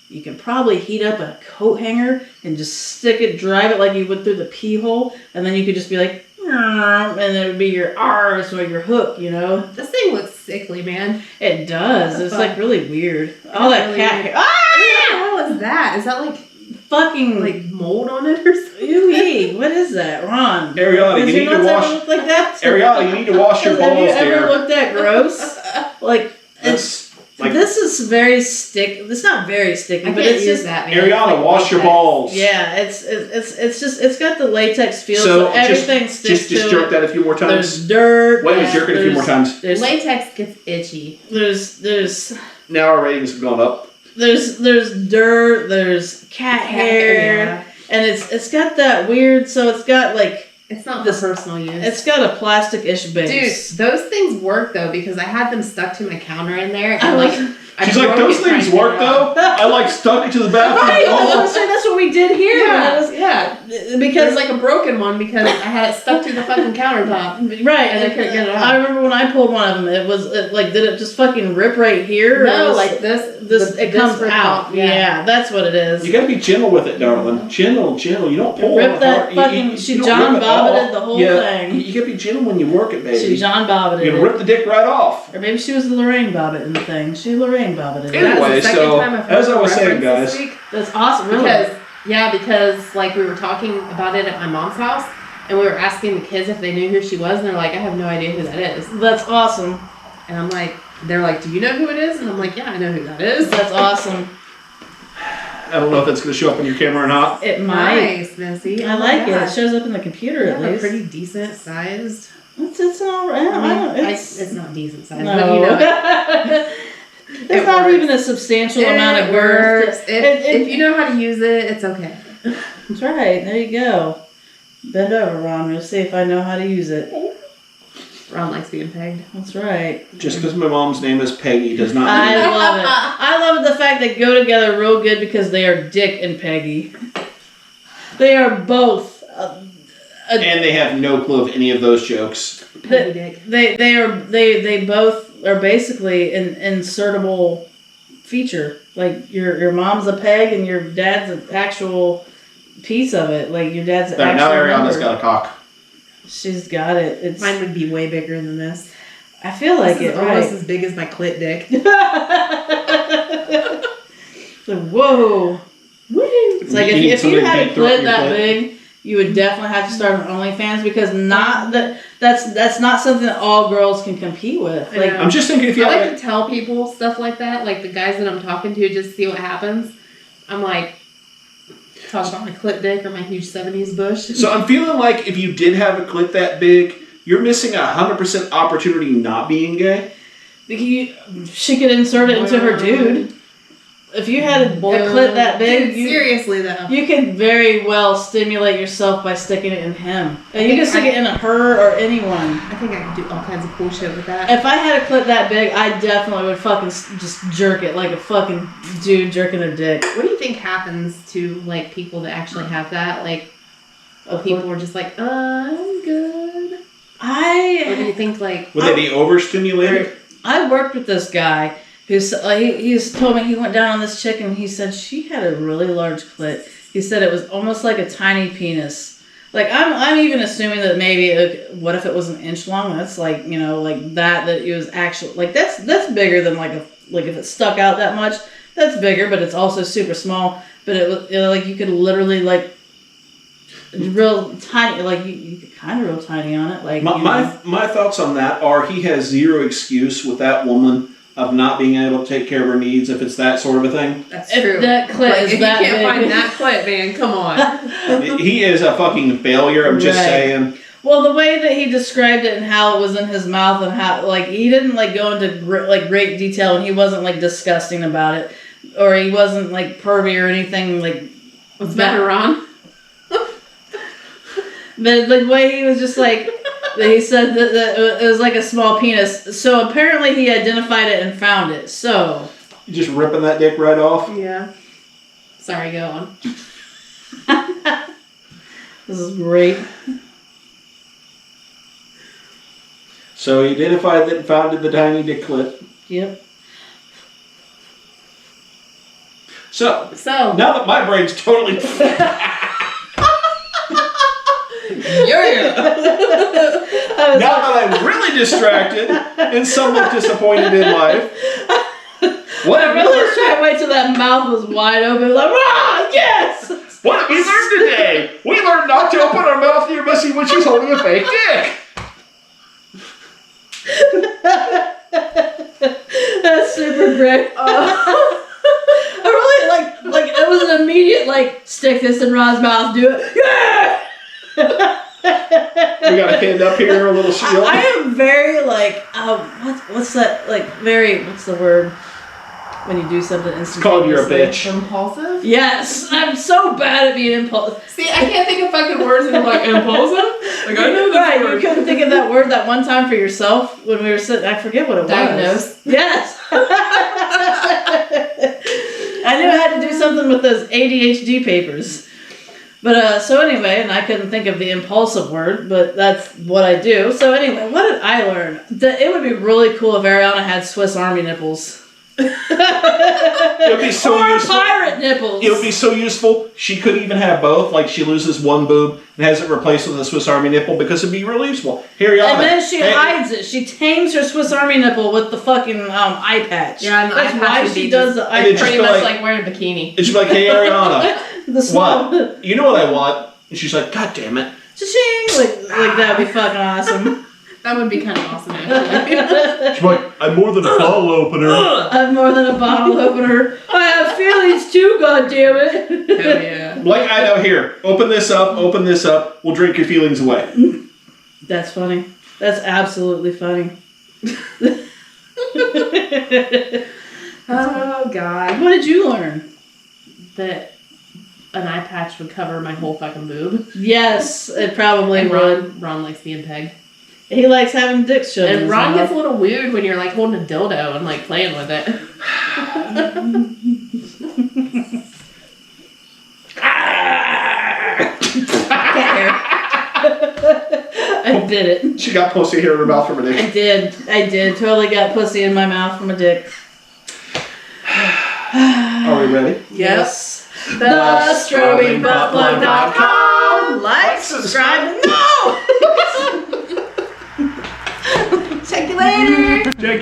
you can probably heat up a coat hanger and just stick it, drive it like you would through the pee hole, and then you could just be like, and it would be your R's or your hook, This thing looks sickly, man. It does. What the It's fuck? like really weird. All that really cat weird. hair. What Ah! the hell is that? Is that like Fucking mold on it or something? ooh-wee. What is that, Ron? Ariana, Does you your need to nuts ever wash. look like that? Ariana, you need to wash your Have you balls, ever dear. looked that gross? Like That's like this is very sticky. It's not very sticky, I but can't it's use just that, man. Ariana, It's like wash your latex. balls. yeah. It's got the latex feel, so, So everything sticks just to jerk it. that a few more times. There's dirt. Wait, jerk it a few more times. There's Latex gets itchy. there's Now our ratings have gone up. there's dirt. There's cat hair, Yeah. and it's got that weird. So it's got It's not This- for personal use. it's got a plastic-ish base. Dude, those things work though because I had them stuck to my counter in there. And I like, I She's like, broke those it trying things to get work it out. though. I like stuck it to the bathroom Right, wall. that's what we did here. Yeah, It was- yeah. because There's like a broken one because I had it stuck to the fucking countertop. right, and I couldn't get it out. I remember when I pulled one of them. It was did it just fucking rip right here? or No, was- like this. it comes ripped out. off, Yeah. That's what it is. You gotta be gentle with it, darling. Gentle. You don't pull Rip on it that hard. fucking. She don't John rip it Bobbited off. the whole Yeah, thing. You gotta be gentle when you work it, baby. She John Bobbited You it. rip the dick right off. Or maybe she was the Lorraine Bobbitt in the thing. She Lorraine Bobbited it. Anyway, That was the second so, time I've heard as I the was saying, reference this guys, week. That's awesome. Really. Because like we were talking about it at my mom's house, and we were asking the kids if they knew who she was, and they're like, I have no idea who that is. That's awesome. And I'm like, they're like, do you know who it is? And I'm like, yeah, I know who that is. That's awesome. I don't know if that's gonna show up on your camera or not. It might. Nice, Missy. I Oh my like it. It gosh. shows up in the computer You at have a least. pretty decent sized. It's all right. It's not decent sized, No. but you know. It's It not works. even a substantial It amount of girth. works. If you know how to use it, it's okay. That's right. There you go. Bend over, Ron. We'll see if I know how to use it. Ron likes being pegged. That's right. Just because my mom's name is Peggy does not I mean love it. I love the fact they go together real good because they are Dick and Peggy. They are both. and they have no clue of any of those jokes. Peggy dick. They both are basically an insertable feature. Like your mom's a peg and your dad's an actual piece of it. Like your dad's an There, now actual Ariana's member. got a cock. She's got it. It's. Mine would be way bigger than this. I feel like This it. is almost Right. as big as my clit dick. So, whoa. Woo. It's like You need if you somebody had a to throw it clit in your that clit. big, you would definitely have to start an OnlyFans because that's not something that all girls can compete with. I Like, know. I'm just thinking if you I have like to tell people stuff like that, like the guys that I'm talking to, just to see what happens. I'm like, talk about my clit dick or my huge 70s bush. So I'm feeling like if you did have a clit that big, you're missing 100% opportunity not being gay. she could insert it into her dude. If you had a clit that big, Dude, seriously though, you could very well stimulate yourself by sticking it in him. And you can stick it in her or anyone. I think I could do all kinds of cool shit with that. If I had a clit that big, I definitely would fucking just jerk it like a fucking dude jerking a dick. What do you think happens to like people that actually have that? Like, people are just like, I'm good. Or do you think like Would they be overstimulated? I worked with this guy who's he's told me he went down on this chick and he said she had a really large clit. He said it was almost like a tiny penis. Like I'm even assuming that maybe what if it was an inch long? That's like like that it was actual like that's bigger than like if it stuck out that much. That's bigger, but it's also super small. But it was like you could literally like real tiny, like you could kind of real tiny on it. Like my thoughts on that are he has zero excuse with that woman of not being able to take care of her needs if it's that sort of a thing. that's if true. that clit Like, is if that you can't big. find that clit, man, come on. He is a fucking failure. I'm just Right. saying. Well, the way that he described it and how it was in his mouth and how like he didn't like go into great detail and he wasn't like disgusting about it or he wasn't like pervy or anything like. What's better, Ron? But the way he was just like, he said that it was like a small penis. So apparently he identified it and found it. So. You just ripping that dick right off? Yeah. Sorry, go on. This is great. So he identified that and founded the tiny dick clit. Yep. So So, now that my brain's totally yeah. now that I'm really distracted and somewhat disappointed in life. What I have we really learned? tried to wait till that mouth was wide open. Like, ah, yes! What have we learned today? We learned not to open our mouth near Missy when she's holding a fake dick. That's super great. I really like it was an immediate like stick this in Ron's mouth, do it. Yeah! We got a hand up here, a little shield. I am very like what's that like very what's the word when you do something It's called you're a instantaneously? bitch. Impulsive? Yes, I'm so bad at being impulsive. See, I can't think of fucking words and I'm like, impulsive? Like, I know this Right, word. you couldn't think of that word that one time for yourself when we were sitting. I forget what it was. Diagnosed. Yes. I knew I had to do something with those ADHD papers. But so anyway, and I couldn't think of the impulsive word, but that's what I do. So anyway, what did I learn? That it would be really cool if Ariana had Swiss Army nipples. It would be so or useful. pirate nipples. It would be so useful. She could even have both. Like she loses one boob and has it replaced with a Swiss Army nipple because it'd be really useful. Here, Ariana. And then she hides it. She tames her Swiss Army nipple with the fucking eye patch. Yeah, and the that's eye patch why would she be does just- the eye and it's patch. Pretty just much like- like wearing a bikini. And she'd be like, hey, Ariana, The small what? You know what I want? And she's like, God damn it. cha-ching, like that would be fucking awesome. That would be kind of awesome, actually. She's like, I'm more than a bottle opener. I'm more than a bottle opener. I have feelings too, goddammit. Hell yeah. Like, I know, here. Open this up. We'll drink your feelings away. That's funny. That's absolutely funny. Oh, God. What did you learn? That an eye patch would cover my whole fucking boob. Yes, it probably And would. Ron likes being pegged. He likes having dicks shoved in And his Ron mouth. gets a little weird when you're like holding a dildo and like playing with it. I did it. She got pussy here in her mouth from a dick. I did. Totally got pussy in my mouth from a dick. Are we ready? Yes. The StrobingButtplug.com. Like, subscribe, no! Check you later. Jake,